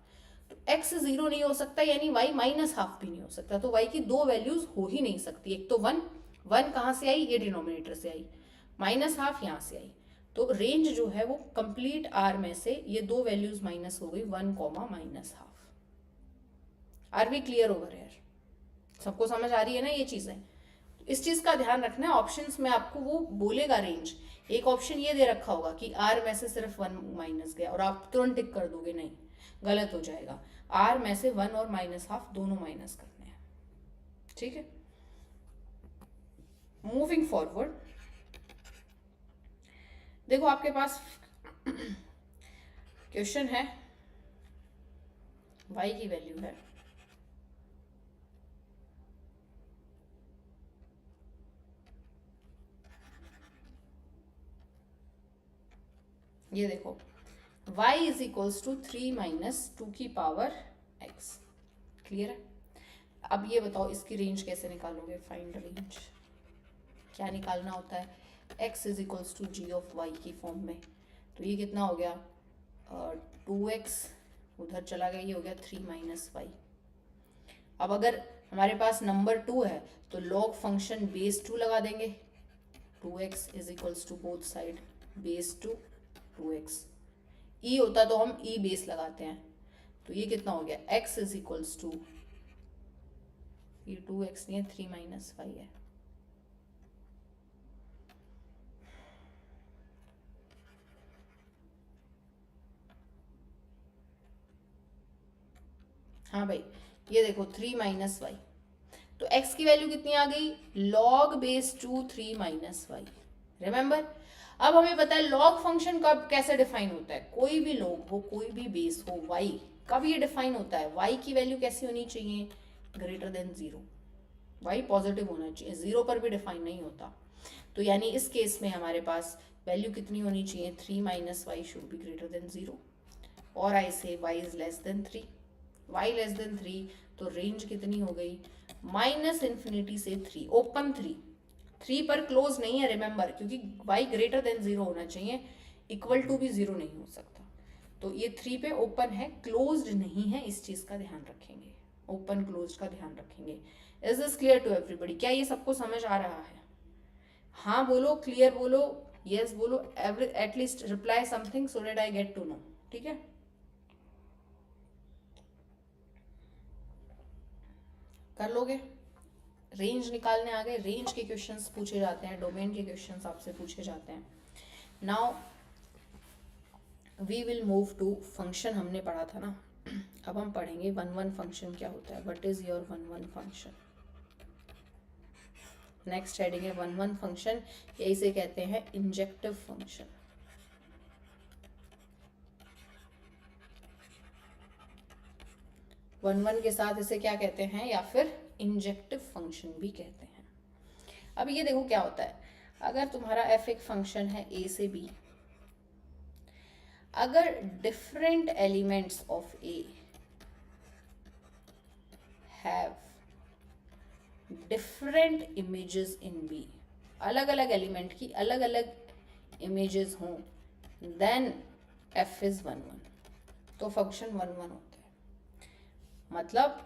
तो x 0 नहीं हो सकता यानी y माइनस हाफ भी नहीं हो सकता, तो y की दो वैल्यूज हो ही नहीं सकती। एक तो 1 कहाँ से आई, ये डिनोमिनेटर से आई, माइनस हाफ यहाँ से आई। तो रेंज जो है वो कंप्लीट r में से ये दो वैल्यूज माइनस हो गई, 1 comma minus half. Are we clear over here? सबको समझ आ रही है ना ये चीजें? इस चीज का ध्यान रखना है। ऑप्शंस में आपको वो बोलेगा रेंज, एक ऑप्शन ये दे रखा होगा कि r में से सिर्फ 1 माइनस गया और आप तुरंत टिक कर दोगे, नहीं, गलत हो जाएगा। r में से 1 और माइनस हाफ दोनों माइनस करने हैं, ठीक है। मूविंग फॉरवर्ड, देखो आपके पास क्वेश्चन है, y की वैल्यू है ये देखो, y is equals to 3 minus 2 की पावर x। क्लियर है? अब ये बताओ इसकी रेंज कैसे निकालोगे, फाइंड रेंज। क्या निकालना होता है, x is equals to g of y की फॉर्म में। तो ये कितना हो गया, 2x उधर चला गया, ये हो गया 3 माइनस वाई। अब अगर हमारे पास नंबर 2 है तो लॉग फंक्शन बेस 2 लगा देंगे, 2x is equals to both side base 2x। ई होता तो हम ई बेस लगाते हैं, तो ये कितना हो गया, x इज इक्वल्स टू, ये 2x नहीं है 3 माइनस वाई है। हाँ भाई, ये देखो 3 माइनस वाई, तो x की वैल्यू कितनी आ गई, log base 2 3 minus y. Remember, अब हमें पता है लॉग फंक्शन कब कैसे डिफाइन होता है, कोई भी लॉग हो, कोई भी बेस हो, y कब ये डिफाइन होता है, y की वैल्यू कैसी होनी चाहिए, ग्रेटर देन 0, y पॉजिटिव होना चाहिए, 0 पर भी डिफाइन नहीं होता। तो यानी इस केस में हमारे पास वैल्यू कितनी होनी चाहिए, 3 minus why should be greater than 0, और आई से y is less then 3, y less than 3, तो रेंज कितनी हो गई, माइनस इन्फिनिटी से 3, ओपन 3 पर क्लोज नहीं है, रिमेंबर, क्योंकि y ग्रेटर देन 0 होना चाहिए, इक्वल टू भी 0 नहीं हो सकता। तो ये 3 पे ओपन है, क्लोज्ड नहीं है, इस चीज का ध्यान रखेंगे, ओपन क्लोज का ध्यान रखेंगे। Is this clear to everybody? क्या ये सबको समझ आ रहा है? हाँ बोलो, क्लियर बोलो, यस बोलो, at least reply something so that I get to know, ठीक है। कर लोगे? रेंज निकालने आ गए, रेंज के क्वेश्चंस पूछे जाते हैं, डोमेन के क्वेश्चंस आपसे पूछे जाते हैं। Now we will move to function, हमने पढ़ा था ना, अब हम पढ़ेंगे 1 फंक्शन क्या होता है, what is your 1 function. Next heading है 1 फंक्शन, या इसे कहते हैं इंजेक्टिव फंक्शन। वन के साथ इसे क्या कहते हैं, या फिर इंजेक्टिव फंक्शन भी कहते हैं। अब ये देखो क्या होता है, अगर तुम्हारा एफ एक फंक्शन है ए से बी, अगर different elements of A have different images in B, अलग अलग एलिमेंट की अलग अलग इमेजेस हों, देन एफ इज 1 तो फंक्शन 1 होता है। मतलब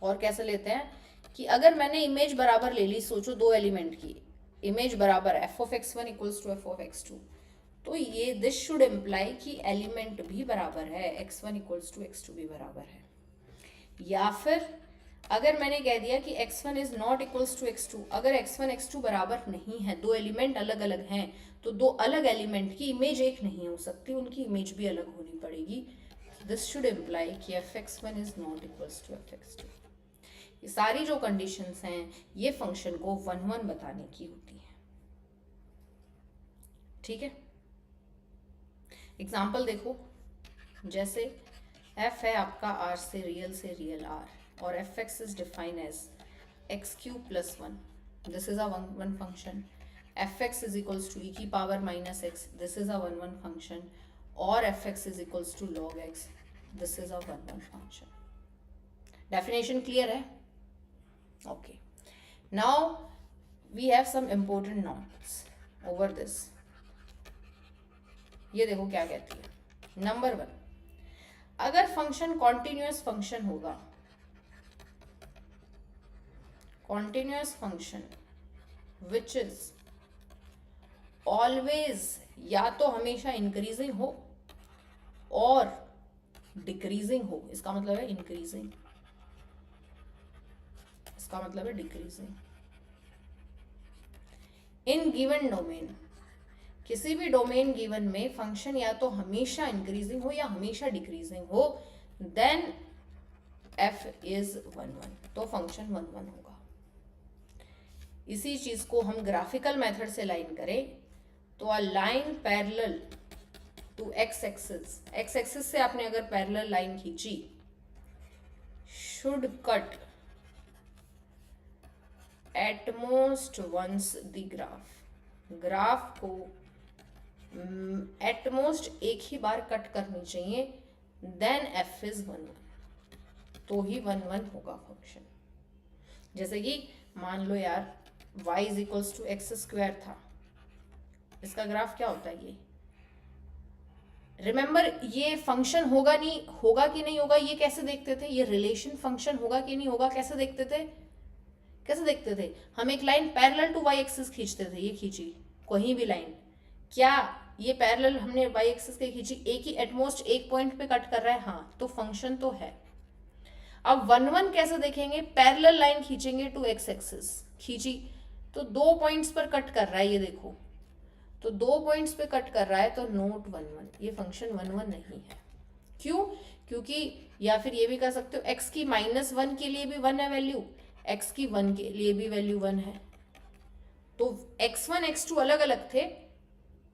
और कैसे लेते हैं कि अगर मैंने इमेज बराबर ले ली, सोचो दो एलिमेंट की इमेज बराबर f of x1 equals to f of x2, तो ये दिस शुड इम्प्लाई कि एलिमेंट भी बराबर है, x1 इक्वल्स टू x2 भी बराबर है। या फिर अगर मैंने कह दिया कि x1 is not equals to x2, अगर x1 x2 बराबर नहीं है, दो एलिमेंट अलग अलग हैं, तो दो अलग एलिमेंट की इमेज एक नहीं हो सकती, उनकी इमेज भी अलग होनी पड़ेगी. दिस शुड इम्प्लाई कि fx1 is not equals to fx2. ये सारी जो कंडीशंस हैं ये फंक्शन को 1 1 बताने की होती है. ठीक है, एग्जाम्पल देखो. जैसे f है आपका r से रियल r, और fx is defined as x cube plus 1. This is a 1 1 function. fx is equals to e की power minus x. This is a 1 1 function. और fx is equals to log x. This is a 1 1 function. Definition clear है? Okay. Now we have some important notes over this. ये देखो क्या कहती है. Number 1, अगर function continuous function होगा, continuous function which is always या तो हमेशा increasing हो और decreasing हो. इसका मतलब है increasing, इसका मतलब है decreasing. in given domain, किसी भी डोमेन गिवन में फंक्शन या तो हमेशा इंक्रीजिंग हो या हमेशा डिक्रीजिंग हो, देन f is 1 1, तो फंक्शन 1 1 होगा. इसी चीज को हम ग्राफिकल मेथड से लाइन करें तो a line parallel to x axis से आपने अगर पैरेलल लाइन खींची, should cut at most once the graph को एट मोस्ट एक ही बार कट करनी चाहिए, देन f इज 1 1, तो ही 1 1 होगा फंक्शन. जैसे कि मान लो यार y is equals to x square था, इसका ग्राफ क्या होता है ये? रिमेंबर, ये फंक्शन होगा कि नहीं होगा, ये कैसे देखते थे? ये रिलेशन फंक्शन होगा कि नहीं होगा कैसे देखते थे? हम एक line parallel to y axis खींचते थे, ये खींची कहीं भी लाइन, क्या ये पैरेलल हमने y एक्सिस के खींची, एक ही एटमोस्ट एक पॉइंट पे कट कर रहा है, हाँ, तो फंक्शन तो है. अब 1 1 कैसे देखेंगे? पैरेलल लाइन खींचेंगे टू एक्स एक्सिस, खींची तो 2 पॉइंट्स पर कट कर रहा है, ये देखो, तो 2 पॉइंट्स पे कट कर रहा है, तो नोट 1 1, ये फंक्शन 1 1 नहीं है. क्यों? क्योंकि या फिर ये भी कर सकते हो, x की -1 के लिए भी 1 है वैल्यू, x की 1 के लिए भी वैल्यू 1 है, तो x1 x2 अलग अलग थे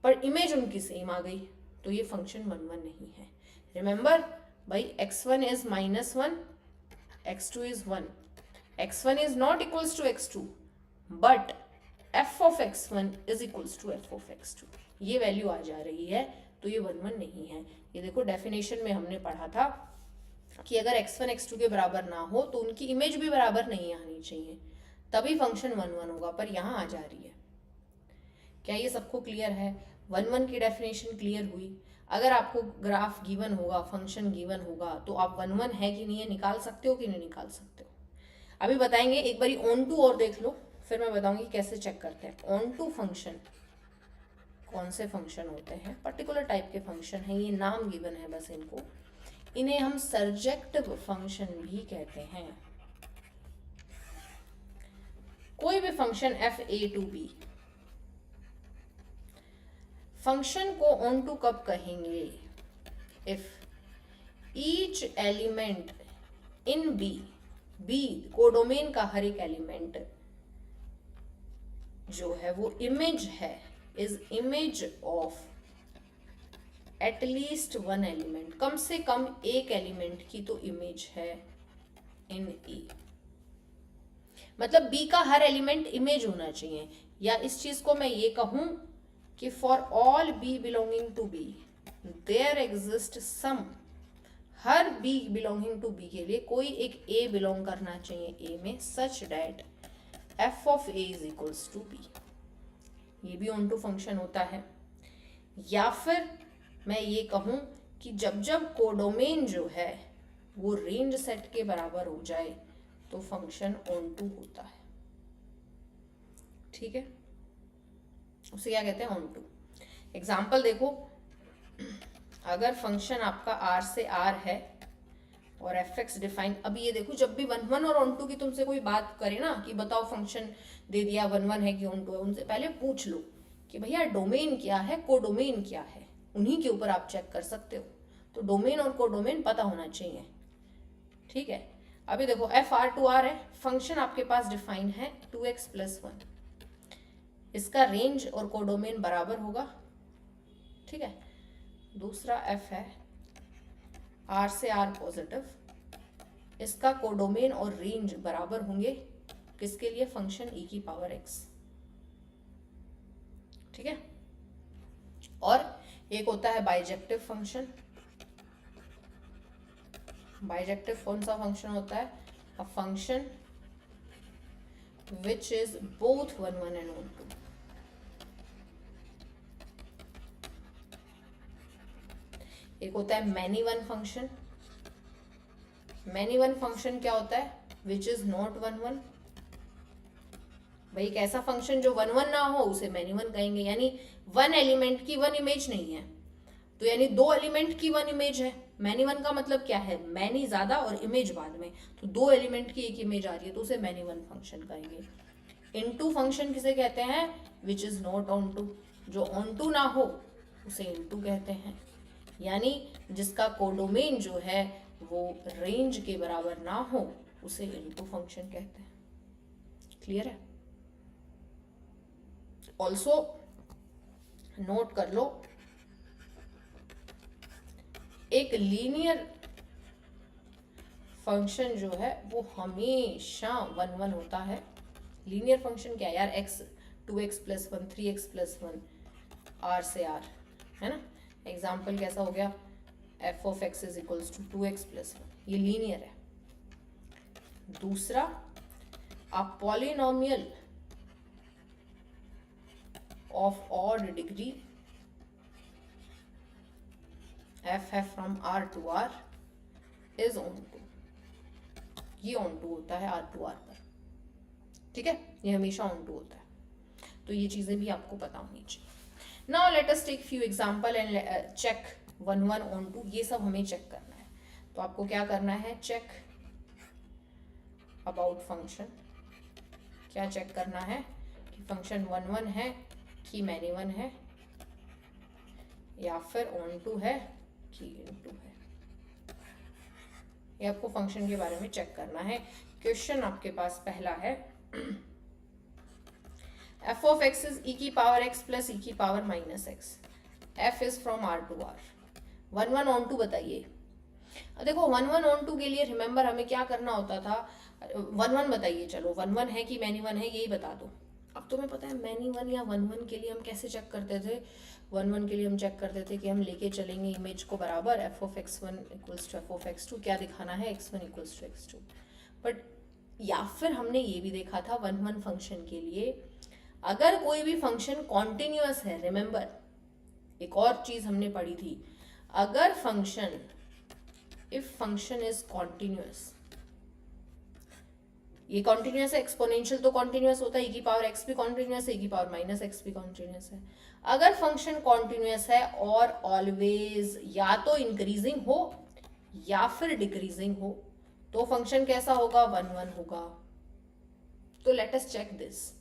पर इमेज उनकी सेम आ गई, तो ये फंक्शन 1 1 नहीं है. रिमेंबर भाई, x1 is -1, x2 is 1, x1 is not equals to x2, but f of x1 is equals to f of x2, ये वैल्यू आ जा रही है, तो ये 1 1 नहीं है. ये देखो डेफिनेशन में हमने पढ़ा था कि अगर x1 x2 के बराबर ना हो तो उनकी इमेज भी बराबर नहीं आनी चाहिए, तभी फंक्शन 1 1 होगा, पर यहाँ आ जा रही है. क्या ये सबको क्लियर है? 1 1 की डेफिनेशन क्लियर हुई. अगर आपको ग्राफ गिवन होगा, फंक्शन गिवन होगा, तो आप 1 1 है कि नहीं है निकाल सकते हो कि नहीं निकाल सकते हो. अभी बताएंगे, एक बारी ऑन टू और देख लो, फिर मैं बताऊंगी कैसे चेक करते हैं. ऑन टू फंक्शन कौन से फंक्शन होते हैं? पर्टिकुलर टाइप के फंक्शन हैं, ये नाम गिवन है बस इनको, इन्हें हम सर्जेक्टिव फंक्शन भी कहते हैं. कोई भी function f(a) to b, function को ऑन टू कब कहेंगे? If each element in B codomain का हर एक एलिमेंट जो है वो इमेज है, is image of at least 1 element, कम से कम एक एलिमेंट की तो इमेज है इन ई. मतलब बी का हर एलिमेंट इमेज होना चाहिए, या इस चीज को मैं ये कहूं कि for all b belonging to b there exist some, हर बी बिलोंगिंग टू बी के लिए कोई एक ए बिलोंग करना चाहिए ए में, such that f of a is equals to b. ये भी ऑन टू फंक्शन होता है. या फिर मैं ये कहूं कि जब जब कोडोमेन जो है वो रेंज सेट के बराबर हो जाए तो फंक्शन ऑन टू होता है. ठीक है, उसे क्या कहते हैं? On to. एग्जाम्पल देखो, अगर फंक्शन आपका r से r है और एफ एक्स डिफाइन। अभी ये देखो, जब भी वन वन और ऑन टू की तुमसे कोई बात करे ना कि बताओ फंक्शन दे दिया वन वन है कि ऑन टू है, उनसे पहले पूछ लो कि भैया डोमेन क्या है, कोडोमेन क्या है, उन्हीं के ऊपर आप चेक कर सकते हो। तो डोमेन और कोडोमेन पता होना चाहिए, ठीक है। अभी देखो एफ आर टू आर है, फंक्शन आपके पास डिफाइन है 2x + 1, इसका रेंज और कोडोमेन बराबर होगा, ठीक है। दूसरा एफ है आर से आर पॉजिटिव, इसका कोडोमेन और रेंज बराबर होंगे किसके लिए, फंक्शन e की पावर x, ठीक है। और एक होता है बाइजेक्टिव फंक्शन। बाइजेक्टिव कौन सा फंक्शन होता है, a function which is both 1 1 and 1 2। एक होता है many one function. Many one function क्या होता है, विच इज नॉट 1 1। भाई एक ऐसा फंक्शन जो 1 1 ना हो उसे मैनी वन कहेंगे, यानी वन एलिमेंट की वन इमेज नहीं है, तो यानी दो एलिमेंट की वन इमेज है। मैनी वन का मतलब क्या है, मैनी ज्यादा और इमेज बाद में, तो दो एलिमेंट की एक इमेज आ रही है तो उसे मैनी वन फंक्शन कहेंगे। इनटू फंक्शन किसे कहते हैं, which is not onto, जो ऑन टू ना हो उसे इनटू कहते हैं, यानी जिसका कोडोमेन जो है वो रेंज के बराबर ना हो उसे इनटू फंक्शन कहते हैं। क्लियर है। ऑल्सो नोट कर लो, एक लीनियर फंक्शन जो है वो हमेशा 1 1 होता है। लीनियर फंक्शन क्या है यार, x 2x + 1 3x + 1 r से r, है ना। एग्जाम्पल कैसा हो गया, f of x = 2x + 1, ये लीनियर है। दूसरा, a polynomial of odd degree f है from r to r is onto, ये onto होता है r to r पर, ठीक है, ये हमेशा onto होता है। तो ये चीजें भी आपको पता होनी चाहिए। Now let us take few example and check 1 1 onto, ये सब हमें चेक करना है। तो आपको क्या करना है, चेक अबाउट फंक्शन। क्या चेक करना है कि फंक्शन 1 1 है कि मैनी वन है, या फिर onto है कि इनटू है। ये आपको फंक्शन के बारे में चेक करना है। क्वेश्चन आपके पास पहला है, f of x is e की पावर x plus e की power -x, f is from r to r, 1 1 onto बताइए। देखो 1 1 onto के लिए रिमेंबर हमें क्या करना होता था, 1 1 बताइए, चलो 1 1 है कि मैनी वन है यही बता दो। अब तुम्हें पता है मैनी वन या 1 1 के लिए हम कैसे चेक करते थे, 1 1 के लिए हम चेक करते थे कि हम लेके चलेंगे इमेज को बराबर f of x1 = f of x2, क्या दिखाना है, x1 = x2। बट या फिर हमने ये भी देखा था 1 1 फंक्शन के लिए, अगर कोई भी फंक्शन कॉन्टिन्यूअस है, रिमेंबर एक और चीज हमने पढ़ी थी, अगर function, if function is continuous, ये कॉन्टिन्यूअस है, एक्सपोनेंशियल तो कॉन्टिन्यूअस होता है, e की पावर x भी कॉन्टिन्यूअस है, e की पावर -x भी कॉन्टिन्यूअस है। अगर फंक्शन कॉन्टिन्यूअस है और ऑलवेज या तो इंक्रीजिंग हो या फिर डिक्रीजिंग हो, तो फंक्शन कैसा होगा, 1 1 होगा। तो लेट अस चेक दिस।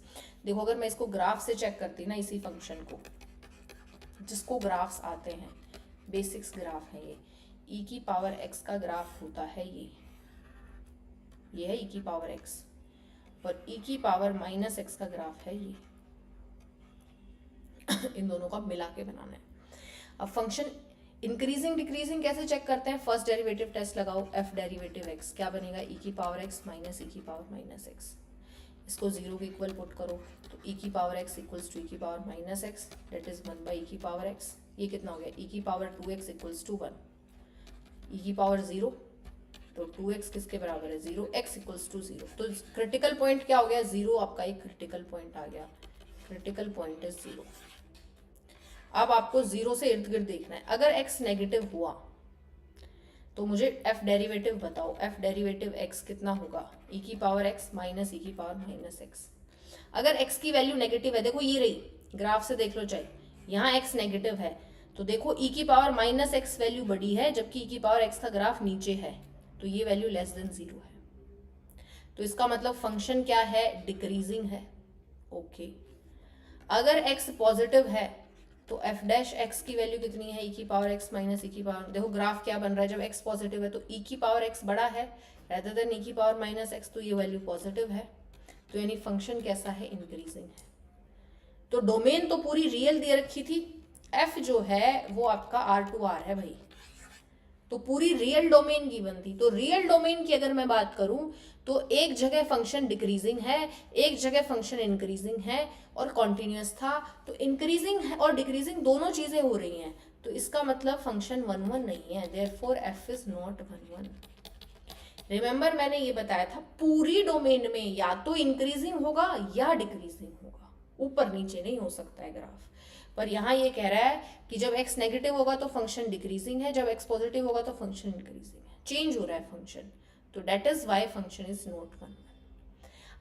देखो अगर मैं इसको ग्राफ से चेक करती ना, इसी फंक्शन को, जिसको ग्राफ्स आते हैं, बेसिक्स ग्राफ है ये, e की पावर x का ग्राफ होता है ये है e की पावर x, और e की पावर -x का ग्राफ है ये। इन दोनों का मिला के बनाना है। अब फंक्शन इंक्रीजिंग डिक्रीजिंग कैसे चेक करते हैं, फर्स्ट डेरिवेटिव टेस्ट लगाओ, f डेरिवेटिव x क्या बनेगा, e की पावर x - e की पावर -x, इसको 0 के इक्वल पुट करो, तो e की पावर x = e की power -x, that is 1/e की पावर x। ये कितना हो गया, e की पावर 2x = 1, e की पावर 0, तो 2x किसके बराबर है, 0, x = 0। तो क्रिटिकल पॉइंट क्या हो गया, 0, आपका एक क्रिटिकल पॉइंट आ गया, क्रिटिकल पॉइंट इज 0। अब आपको 0 से इर्द गिर्द देखना है। अगर x नेगेटिव हुआ तो मुझे f डेरिवेटिव बताओ, f डेरिवेटिव x कितना होगा, e की पावर x - e की पावर -x। अगर x की वैल्यू नेगेटिव है, देखो ये रही, ग्राफ से देख लो चाहे, यहाँ x नेगेटिव है तो देखो e की पावर -x वैल्यू बड़ी है, जबकि e की पावर x का ग्राफ नीचे है, तो ये वैल्यू लेस देन 0 है, तो इसका मतलब फंक्शन क्या है, डिक्रीजिंग है। ओके, अगर x पॉजिटिव है तो f डैश x की वैल्यू कितनी है, e की पावर x माइनस e की पावर, देखो ग्राफ क्या बन रहा है, जब x पॉजिटिव है तो e की पावर x बड़ा है rather than e की पावर माइनस x, तो ये वैल्यू पॉजिटिव है, तो यानी फंक्शन कैसा है, इंक्रीजिंग है। तो डोमेन तो पूरी रियल दे रखी थी, f जो है वो आपका R2R है भाई, तो पूरी रियल डोमेन गिवन थी। तो रियल डोमेन की अगर मैं बात करूं तो एक जगह फंक्शन डिक्रीजिंग है, एक जगह फंक्शन इंक्रीजिंग है और कॉन्टिन्यूस था, तो इंक्रीजिंग है और डिक्रीजिंग दोनों चीजें हो रही हैं, तो इसका मतलब फंक्शन 1 1 नहीं है, therefore f is not 1 1। Remember मैंने ये बताया था पूरी डोमेन में या तो इंक्रीजिंग होगा या डिक्रीजिंग होगा, ऊपर नीचे नहीं हो सकता है ग्राफ। पर यहाँ ये कह रहा है कि जब x नेगेटिव होगा तो फंक्शन डिक्रीजिंग है, जब x पॉजिटिव होगा तो फंक्शन इंक्रीजिंग है, चेंज हो रहा है फंक्शन, तो that is why function is not 1 1।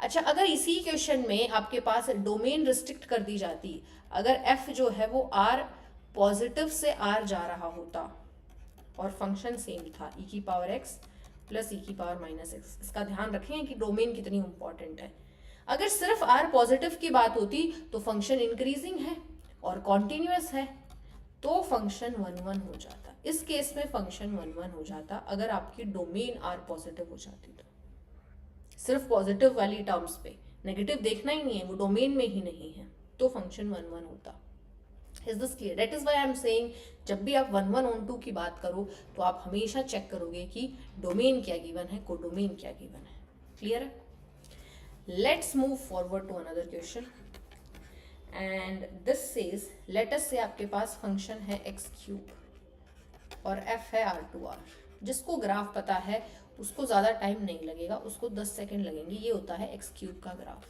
अच्छा, अगर इसी क्वेश्चन में आपके पास डोमेन रिस्ट्रिक्ट कर दी जाती, अगर f जो है वो r पॉजिटिव से r जा रहा होता और फंक्शन सेम था e की पावर x प्लस e की पावर माइनस x, इसका ध्यान रखें कि डोमेन कितनी इंपॉर्टेंट है। अगर सिर्फ r पॉजिटिव की बात होती तो फंक्शन इंक्रीजिंग है और कॉन्टिन्यूस है, तो फंक्शन 1 1 हो जाता। इस केस में फंक्शन 1 1 हो जाता अगर आपकी डोमेन r पॉजिटिव हो जाती तो। सिर्फ पॉजिटिव वाली टर्म्स पे, नेगेटिव देखना ही नहीं है, वो डोमेन में ही नहीं है, तो फंक्शन 1 1 होता। Is this clear? That is why I am saying जब भी आप 1 1 ऑन 2 की बात करो तो आप हमेशा चेक करोगे कि डोमेन क्या गिवन है, कोडोमेन क्या गिवन है। क्लियर है? Let's move forward to another question and this says, let us say आपके पास फंक्शन है x³ और f है R2R। जिसको ग्राफ पता है उसको ज़्यादा टाइम नहीं लगेगा, उसको 10 सेकेंड लगेंगे। ये होता है x³ का ग्राफ।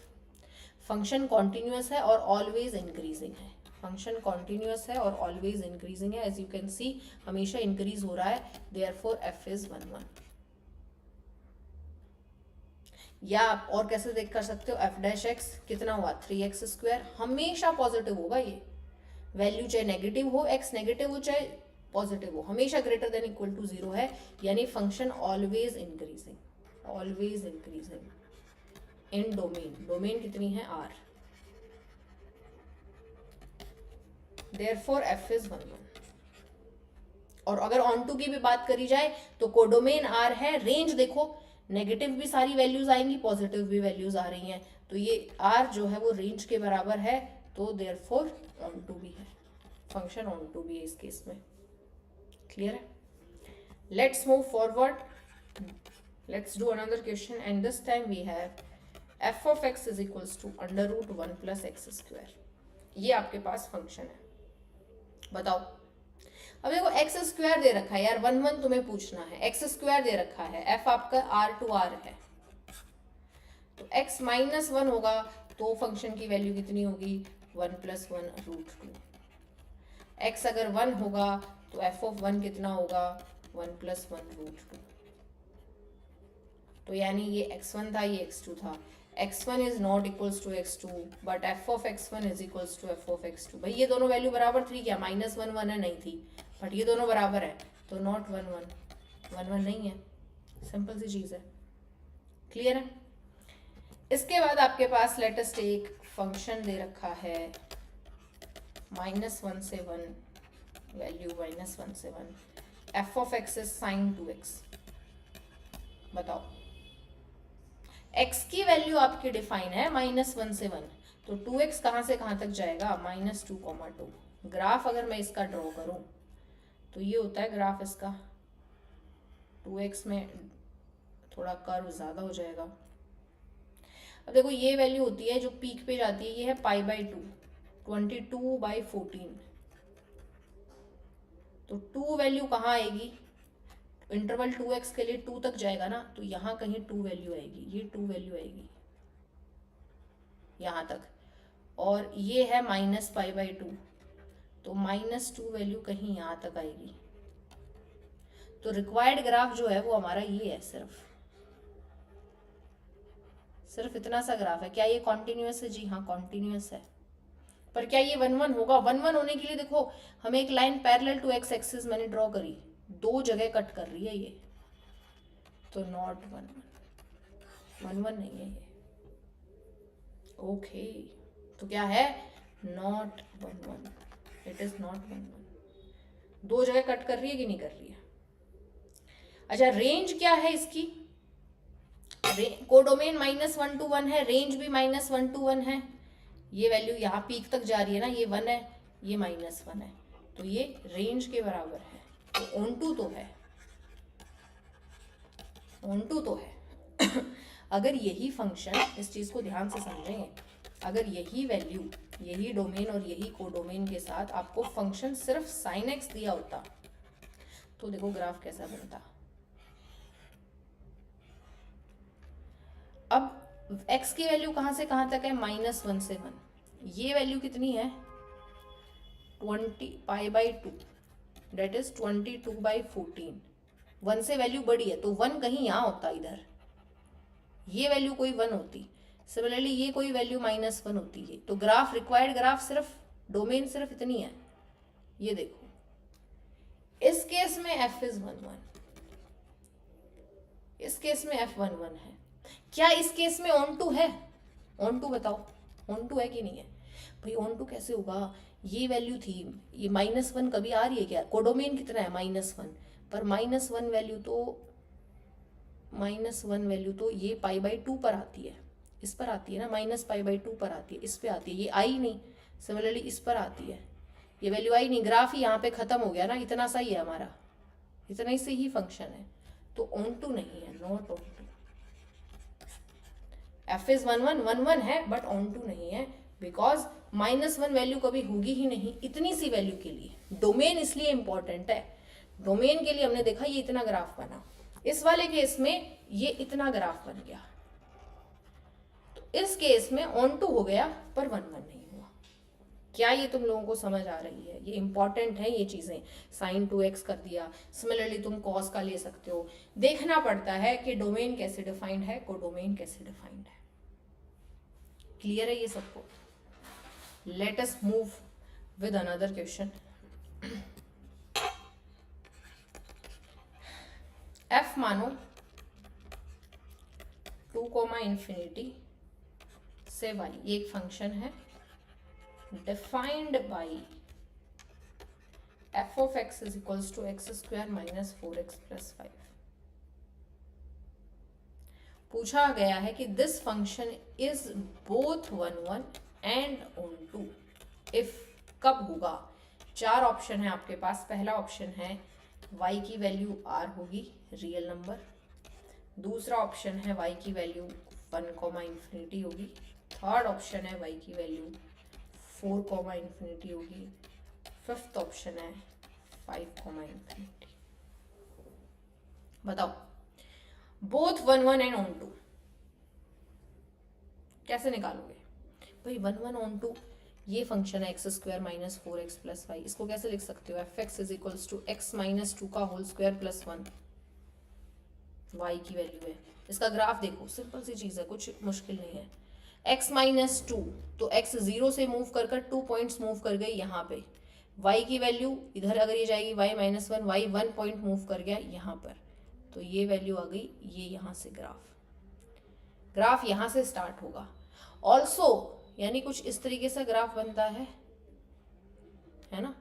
फंक्शन कॉन्टिन्यूस है और ऑलवेज इंक्रीजिंग है, फंक्शन कॉन्टिन्यूस है और ऑलवेज इंक्रीजिंग है, एज यू कैन सी हमेशा इंक्रीज हो रहा है, देयरफॉर f इज 1 1। या आप और कैसे देख कर सकते हो, f डैश x कितना हुआ 3x², हमेशा पॉजिटिव होगा ये वैल्यू, चाहे नेगेटिव हो, x नेगेटिव हो चाहे पॉजिटिव हो, हमेशा ग्रेटर देन इक्वल टू 0 है, यानी function always increasing, always increasing in domain. Domain कितनी है r, देयरफॉर f इज 1 1। और अगर ऑन टू की भी बात करी जाए तो कोडोमेन r है, रेंज देखो नेगेटिव भी सारी वैल्यूज आएंगी, पॉजिटिव भी वैल्यूज आ रही हैं, तो ये r जो है वो रेंज के बराबर है, तो देयरफॉर ऑन टू भी है, फंक्शन ऑन टू भी है इस केस में। क्लियर है? Let's move forward, let's do another question and this time we have f of x is equals to √1 plus x²। ये आपके पास फंक्शन है, बताओ। अब देखो x² दे रखा है यार, 1 1 तुम्हें पूछना है, x² दे रखा है, f आपका R2R है, तो x माइनस 1 होगा तो फंक्शन की वैल्यू कितनी होगी 1 + 1√2। x अगर 1 होगा तो f ऑफ 1 कितना होगा 1 + 1√2। तो यानी ये x1 था, ये x2 था, x1 is not equals to x2 but f of x1 is equals to f of x2। भाई ये दोनों वैल्यू बराबर थी क्या, -1 1 है, नहीं थी, बट ये दोनों बराबर है तो नॉट 1 1 नहीं है, सिंपल सी चीज है। क्लियर है? इसके बाद आपके पास लेट अस टेक फंक्शन दे रखा है -1 से 1, वैल्यू -1 से 1, f ऑफ x इज sin 2x। बताओ, x की वैल्यू आपकी डिफाइन है -1 से 1, तो 2x कहाँ से कहाँ तक जाएगा -2, 2। ग्राफ अगर मैं इसका ड्रॉ करूं तो ये होता है ग्राफ इसका, 2x में थोड़ा कर्व ज़्यादा हो जाएगा। अब देखो ये वैल्यू होती है जो पीक पे जाती है, ये है π/2, 22/14, तो 2 वैल्यू कहाँ आएगी, इंटरवल 2x के लिए 2 तक जाएगा ना, तो यहाँ कहीं 2 वैल्यू आएगी, ये 2 वैल्यू आएगी यहाँ तक, और ये है -π/2, तो -2 वैल्यू कहीं यहाँ तक आएगी। तो रिक्वायर्ड ग्राफ जो है वो हमारा ये है, सिर्फ इतना सा ग्राफ है। क्या ये कॉन्टिन्यूस है? जी हाँ कॉन्टिन्यूस है, पर क्या ये 1 1 होगा? 1 1 होने के लिए देखो हमें एक line parallel to x axis मैंने ड्रॉ करी, 2 जगह कट कर रही है ये, तो नॉट 1 1 1 1 नहीं है ये। ओके तो क्या है, नॉट 1 1, इट इज नॉट 1 1। दो जगह कट कर रही है कि नहीं कर रही है? अच्छा रेंज क्या है इसकी, कोडोमेन -1 to 1 है, रेंज भी -1 to 1 है। ये वैल्यू यहाँ पीक तक जा रही है ना, ये 1 है, ये -1 है, तो ये रेंज के बराबर है। तो ऑन टू है, ऑन टू तो है। अगर यही फंक्शन, इस चीज को ध्यान से समझेंगे, अगर यही वैल्यू, यही डोमेन और यही कोडोमेन के साथ आपको फंक्शन सिर्फ sin x दिया होता तो देखो ग्राफ कैसा बनता। अब x की वैल्यू कहां से कहां तक है, -1 से 1। ये वैल्यू कितनी है, 20 π/2, डेट इज 22/14। 1 से वैल्यू बड़ी है तो 1 कहीं यहाँ होता, इधर ये वैल्यू कोई 1 होती, सिमिलरली ये कोई वैल्यू -1 होती है। तो ग्राफ, रिक्वायर्ड ग्राफ सिर्फ, डोमेन सिर्फ इतनी है। ये देखो इस केस में f इज 1 1, इस केस में f 1 1 है। क्या इस केस में ऑन टू है, ऑन टू बताओ, ऑन टू है कि नहीं है? भाई ऑन टू कैसे होगा, ये वैल्यू थी, ये -1 कभी आ रही है क्या? कोडोमेन कितना है, -1, पर -1 वैल्यू तो, -1 वैल्यू तो ये π/2 पर आती है, इस पर आती है ना, -π/2 पर आती है, इस पे आती है, ये आई नहीं। सिमिलरली इस पर आती है, ये वैल्यू आई नहीं, ग्राफ ही यहाँ पे खत्म हो गया ना, इतना सा ही है हमारा, इतना ही से ही फंक्शन है, तो ऑन टू नहीं है, not onto. f is 1 1 1 1 है बट ऑन टू नहीं है, बिकॉज -1 वैल्यू कभी होगी ही नहीं इतनी सी वैल्यू के लिए। डोमेन इसलिए इंपॉर्टेंट है, डोमेन के लिए हमने देखा ये इतना ग्राफ बना, इस वाले केस में ये इतना ग्राफ बन गया, तो इस केस में ऑन टू हो गया पर 1 1 नहीं हुआ। क्या ये तुम लोगों को समझ आ रही है? ये इंपॉर्टेंट है ये चीजें। sin 2x कर दिया, सिमिलरली तुम cos का ले सकते हो। देखना पड़ता है कि डोमेन कैसे डिफाइंड है, कोडोमेन कैसे डिफाइंड है। क्लियर है ये सबको? Late us move with another question. f मानो 2, से y, ये एक फंक्शन है defined by f of x is equals to x² minus 4x plus 5। पूछा गया है कि this function is both 1 1 and onto if, कब होगा? 4 ऑप्शन है आपके पास। पहला ऑप्शन है y की वैल्यू r होगी, रियल नंबर। दूसरा ऑप्शन है y की वैल्यू 1, होगी। थर्ड ऑप्शन है y की वैल्यू 4, होगी। फिफ्थ ऑप्शन है 5, बताओ बोथ 1 1 एंड ऑन टू कैसे निकालोगे? भाई 1 1 ऑन टू, ये फंक्शन है x² minus 4x plus 5, इसको कैसे लिख सकते हो? fx is equals to x minus 2 का होल स्क्वायर प्लस 1, y की वैल्यू है। इसका ग्राफ देखो, सिंपल सी चीज है, कुछ मुश्किल नहीं है। x माइनस 2, तो x 0 से मूव कर 2 पॉइंट्स मूव कर गई यहाँ पे। y की वैल्यू इधर अगर ये जाएगी y minus 1, y 1 point move कर गया यहाँ पर, तो ये वैल्यू आ गई, ये यहाँ से ग्राफ यहाँ से स्टार्ट होगा। ऑल्सो यानी कुछ इस तरीके से ग्राफ बनता है ना।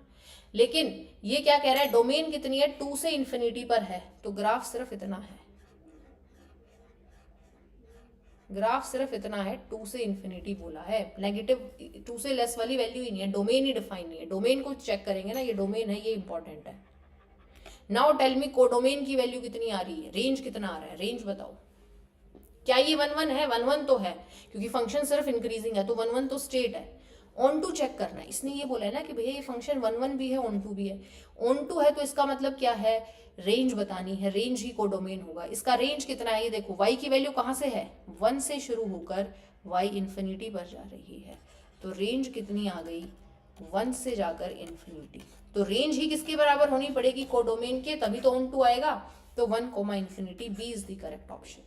लेकिन ये क्या कह रहा है, डोमेन कितनी है, 2 से इन्फिनिटी पर है, तो ग्राफ सिर्फ इतना है, ग्राफ सिर्फ इतना है, 2 से इन्फिनिटी बोला है। नेगेटिव 2 से लेस वाली वैल्यू ही नहीं है, डोमेन ही डिफाइन नहीं है। डोमेन को चेक करेंगे ना, ये डोमेन है, ये इंपॉर्टेंट है। नाउ टेल मी कोडोमेन की वैल्यू कितनी आ रही है, रेंज कितना आ रहा है, रेंज बताओ। क्या ये 1 1 है? 1 1 तो है, क्योंकि फंक्शन सिर्फ इंक्रीजिंग है, तो 1 1 तो स्ट्रेट है। ऑन टू चेक करना है, इसने ये बोला है ना कि भैया ये फंक्शन 1 1 भी है, ऑन टू भी है। ऑन टू है तो इसका मतलब क्या है, रेंज बतानी है, रेंज ही कोडोमेन होगा। इसका रेंज कितना है, ये देखो, y की वैल्यू कहाँ से है, 1 से शुरू होकर y इन्फिनिटी पर जा रही है, तो रेंज कितनी आ गई, 1 से जाकर इन्फिनिटी। तो रेंज ही किसके बराबर होनी पड़ेगी, कोडोमेन के, तभी तो ऑन टू आएगा। तो 1, B is the correct option.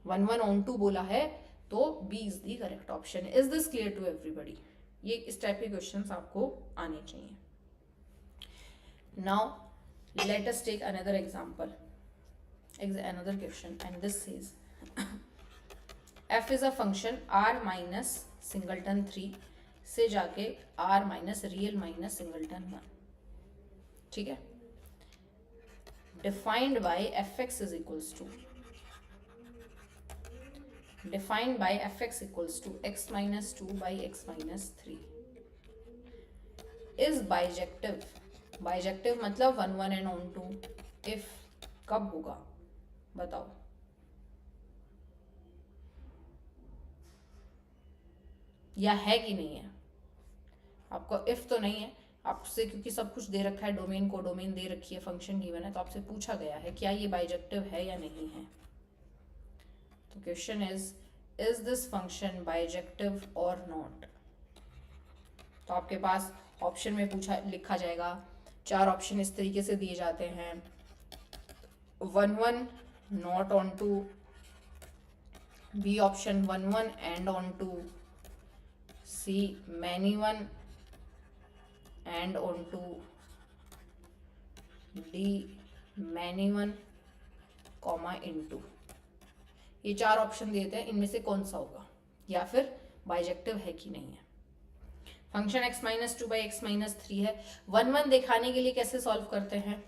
1 1 onto बोला है, तो B is the correct option. Is this clear to everybody? ये इस टाइप के क्वेश्चंस आपको आने चाहिए। Now let us take another example. another question, and this says f is a function r minus singleton 3 से जाके r minus real minus singleton 1, ठीक है, defined by f x is equals to defined by fx equals to x minus 2 by x minus 3 is bijective. Bijective मतलब 1 1 and on 2 if कब होगा बताओ। या है कि नहीं है? आपको इफ तो नहीं है, आपसे क्योंकि सब कुछ दे रखा है, डोमेन को डोमेन दे रखी है, फंक्शन गिवन है, तो आपसे पूछा गया है क्या ये बाइजेक्टिव है या नहीं है। तो question is this function bijective और नॉट। तो आपके पास ऑप्शन में पूछा लिखा जाएगा, 4 ऑप्शन इस तरीके से दिए जाते हैं, 1 1 not onto, B option 1 1 and onto, C many 1 and onto, D many 1 comma into. ये 4 ऑप्शन देते हैं, इनमें से कौन सा होगा या फिर बाइजेक्टिव है कि नहीं है। Function x minus 2 by x minus 3 है। 1 1 दिखाने के लिए कैसे सॉल्व करते हैं,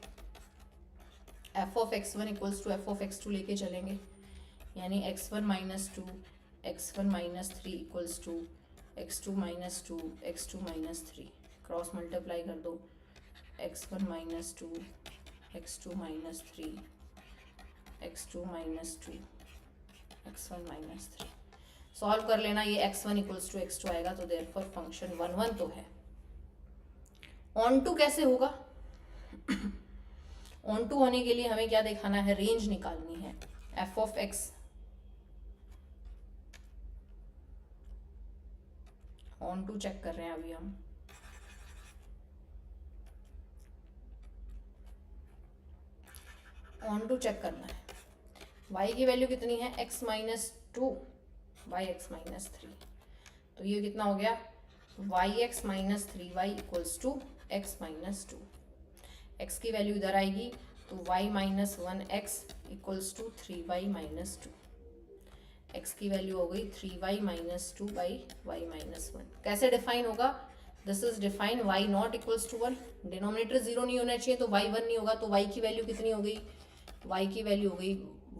f of x1 equals to f of x2 लेके चलेंगे, यानी x1 minus 2 x1 minus 3 equals to x2 minus 2 x2 minus 3, cross multiply कर दो, x1 minus 2 x2 minus 3 x2 minus 2 x1 minus 3, solve कर लेना, ये x1 इक्वल्स टू x2 आएगा, तो देयरफॉर फंक्शन 1 1 तो है। ऑन टू कैसे होगा? ऑन टू होने के लिए हमें क्या दिखाना है, रेंज निकालनी है। f of x onto check कर रहे हैं अभी हम, ऑन टू चेक करना है। y की वैल्यू कितनी है, x minus 2 by x minus 3, तो ये कितना हो गया, y x minus 3y equals to x minus 2। x की वैल्यू इधर आएगी तो y minus 1x equals to 3y minus 2। x की वैल्यू हो गई 3y minus 2 by y minus 1। कैसे डिफाइन होगा, this is define y not equals to 1, denominator 0 नहीं होना चाहिए तो y 1 नहीं होगा, तो y की वैल्यू कितनी हो गई, y की वैल्यू हो गई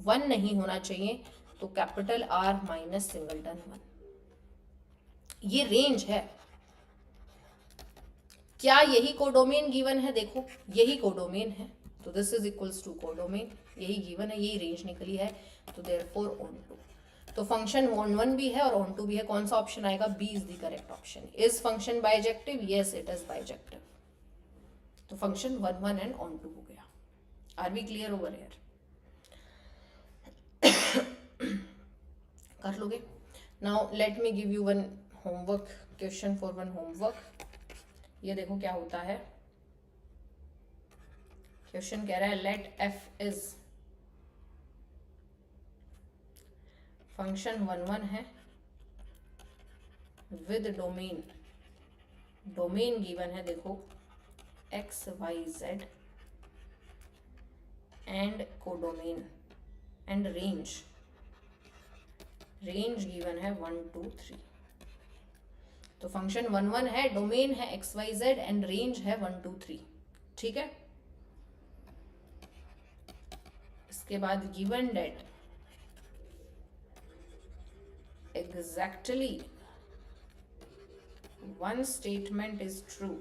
1 नहीं होना चाहिए, तो कैपिटल R माइनस सिंगलटन 1। ये रेंज है। क्या यही कोडोमेन गिवन है, देखो यही कोडोमेन है, तो this is equals to codomain, यही गिवन है, यही रेंज निकली है, तो देयरफॉर ऑन टू। तो फंक्शन ऑन 1 भी है और ऑन 2 भी है, कौन सा ऑप्शन आएगा, B is the correct option. Is function bijective, yes it is bijective. तो फंक्शन 1 1 एंड ऑन 2 हो गया। Are we clear over here? कर लोगे? Now let me give you one homework question for one homework. ये देखो क्या होता है, क्वेश्चन कह रहा है लेट एफ इज फंक्शन 1 1 है विद डोमेन, डोमेन गिवन है देखो x y z and codomain and range, range given है 1 2 3। तो फंक्शन 1 1 है, डोमेन है x y z and range है 1 2 3, ठीक है। इसके बाद given that exactly one statement is true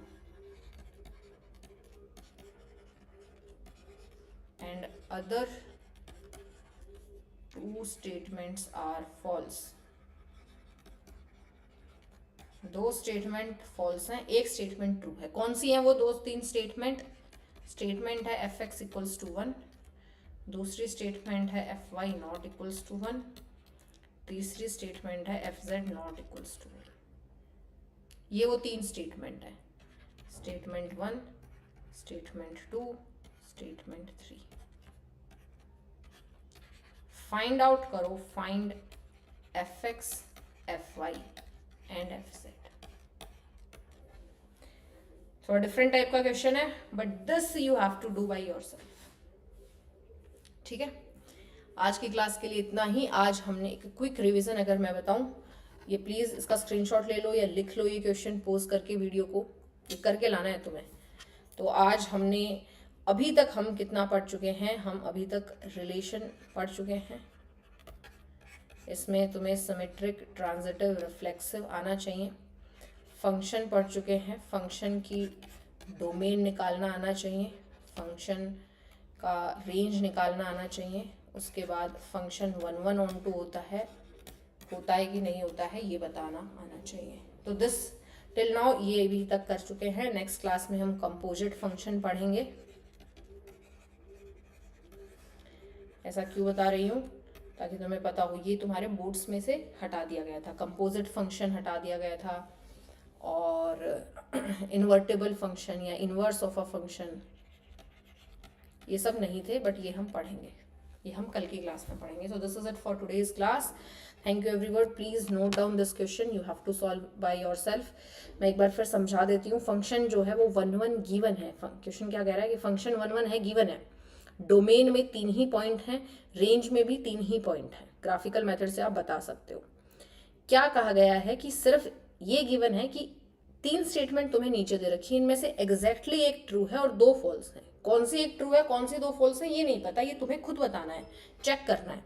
and other 2 statements are false। 2 statement false हैं, एक स्टेटमेंट ट्रू है। कौन सी है वो 2-3 स्टेटमेंट? स्टेटमेंट है एफ एक्स इक्वल्स टू 1, दूसरी स्टेटमेंट है F Y not equals to 1, तीसरी स्टेटमेंट है F Z not equals to 1। ये वो 3 स्टेटमेंट है, statement 1, statement 2, statement 3। Find out करो, find F X F Y and F Z. थोड़ा डिफरेंट टाइप का क्वेश्चन है, but this you have to do by yourself, ठीक है। आज की क्लास के लिए इतना ही। आज हमने एक क्विक रिवीजन अगर मैं बताऊं, ये प्लीज़ इसका स्क्रीनशॉट ले लो या लिख लो, ये क्वेश्चन पोज करके वीडियो को, ये करके लाना है तुम्हें। तो आज हमने अभी तक हम कितना पढ़ चुके हैं, हम अभी तक रिलेशन पढ़ चुके हैं। इसमें तुम्हें सिमेट्रिक, ट्रांजिटिव, रिफ्लेक्सिव आना चाहिए। फंक्शन पढ़ चुके हैं, फंक्शन की डोमेन निकालना आना चाहिए, फंक्शन का रेंज निकालना आना चाहिए। उसके बाद फंक्शन 1 1 on 2 होता है कि नहीं होता है ये बताना आना चाहिए। तो दिस टिल नाउ ये अभी तक कर चुके हैं। नेक्स्ट क्लास में हम कंपोजिट फंक्शन पढ़ेंगे। ऐसा क्यों बता रही हूँ, ताकि तुम्हें पता हो, ये तुम्हारे बोर्ड्स में से हटा दिया गया था, कंपोजिट फंक्शन हटा दिया गया था, और इन्वर्टेबल फंक्शन या इन्वर्स ऑफ अ फंक्शन ये सब नहीं थे, बट ये हम पढ़ेंगे, ये हम कल की क्लास में पढ़ेंगे। So this is it for today's class. Thank you everyone. Please note down this question, you have to solve by yourself. मैं एक बार फिर समझा देती हूँ। फंक्शन जो है वो 1 1 गिवन है। क्वेश्चन क्या कह रहा है कि फंक्शन 1 1 है, गिवन है, डोमेन में 3 ही पॉइंट हैं, रेंज में भी 3 ही पॉइंट हैं। ग्राफिकल मेथड से आप बता सकते हो। क्या कहा गया है कि सिर्फ ये गिवन है कि 3 स्टेटमेंट तुम्हें नीचे दे रखी है, इनमें से एग्जैक्टली एक ट्रू है और 2 फॉल्स है। कौन सी एक ट्रू है, कौन सी 2 फॉल्स है, ये नहीं पता, ये तुम्हें खुद बताना है, चेक करना है।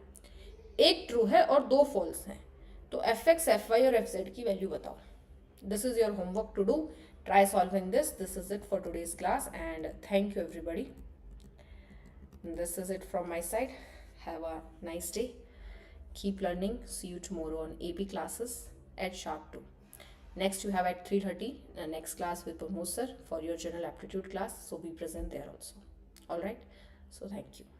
एक ट्रू है और 2 फॉल्स हैं, तो fx, fy और fz की वैल्यू बताओ। This is your homework to do. Try solving this. This is it for today's class and thank you everybody. This is it from my side. Have a nice day. Keep learning. See you tomorrow on AP classes at sharp 2. Next you have at 3:30 next class with Pramod sir for your general aptitude class. So be present there also. All right. So thank you.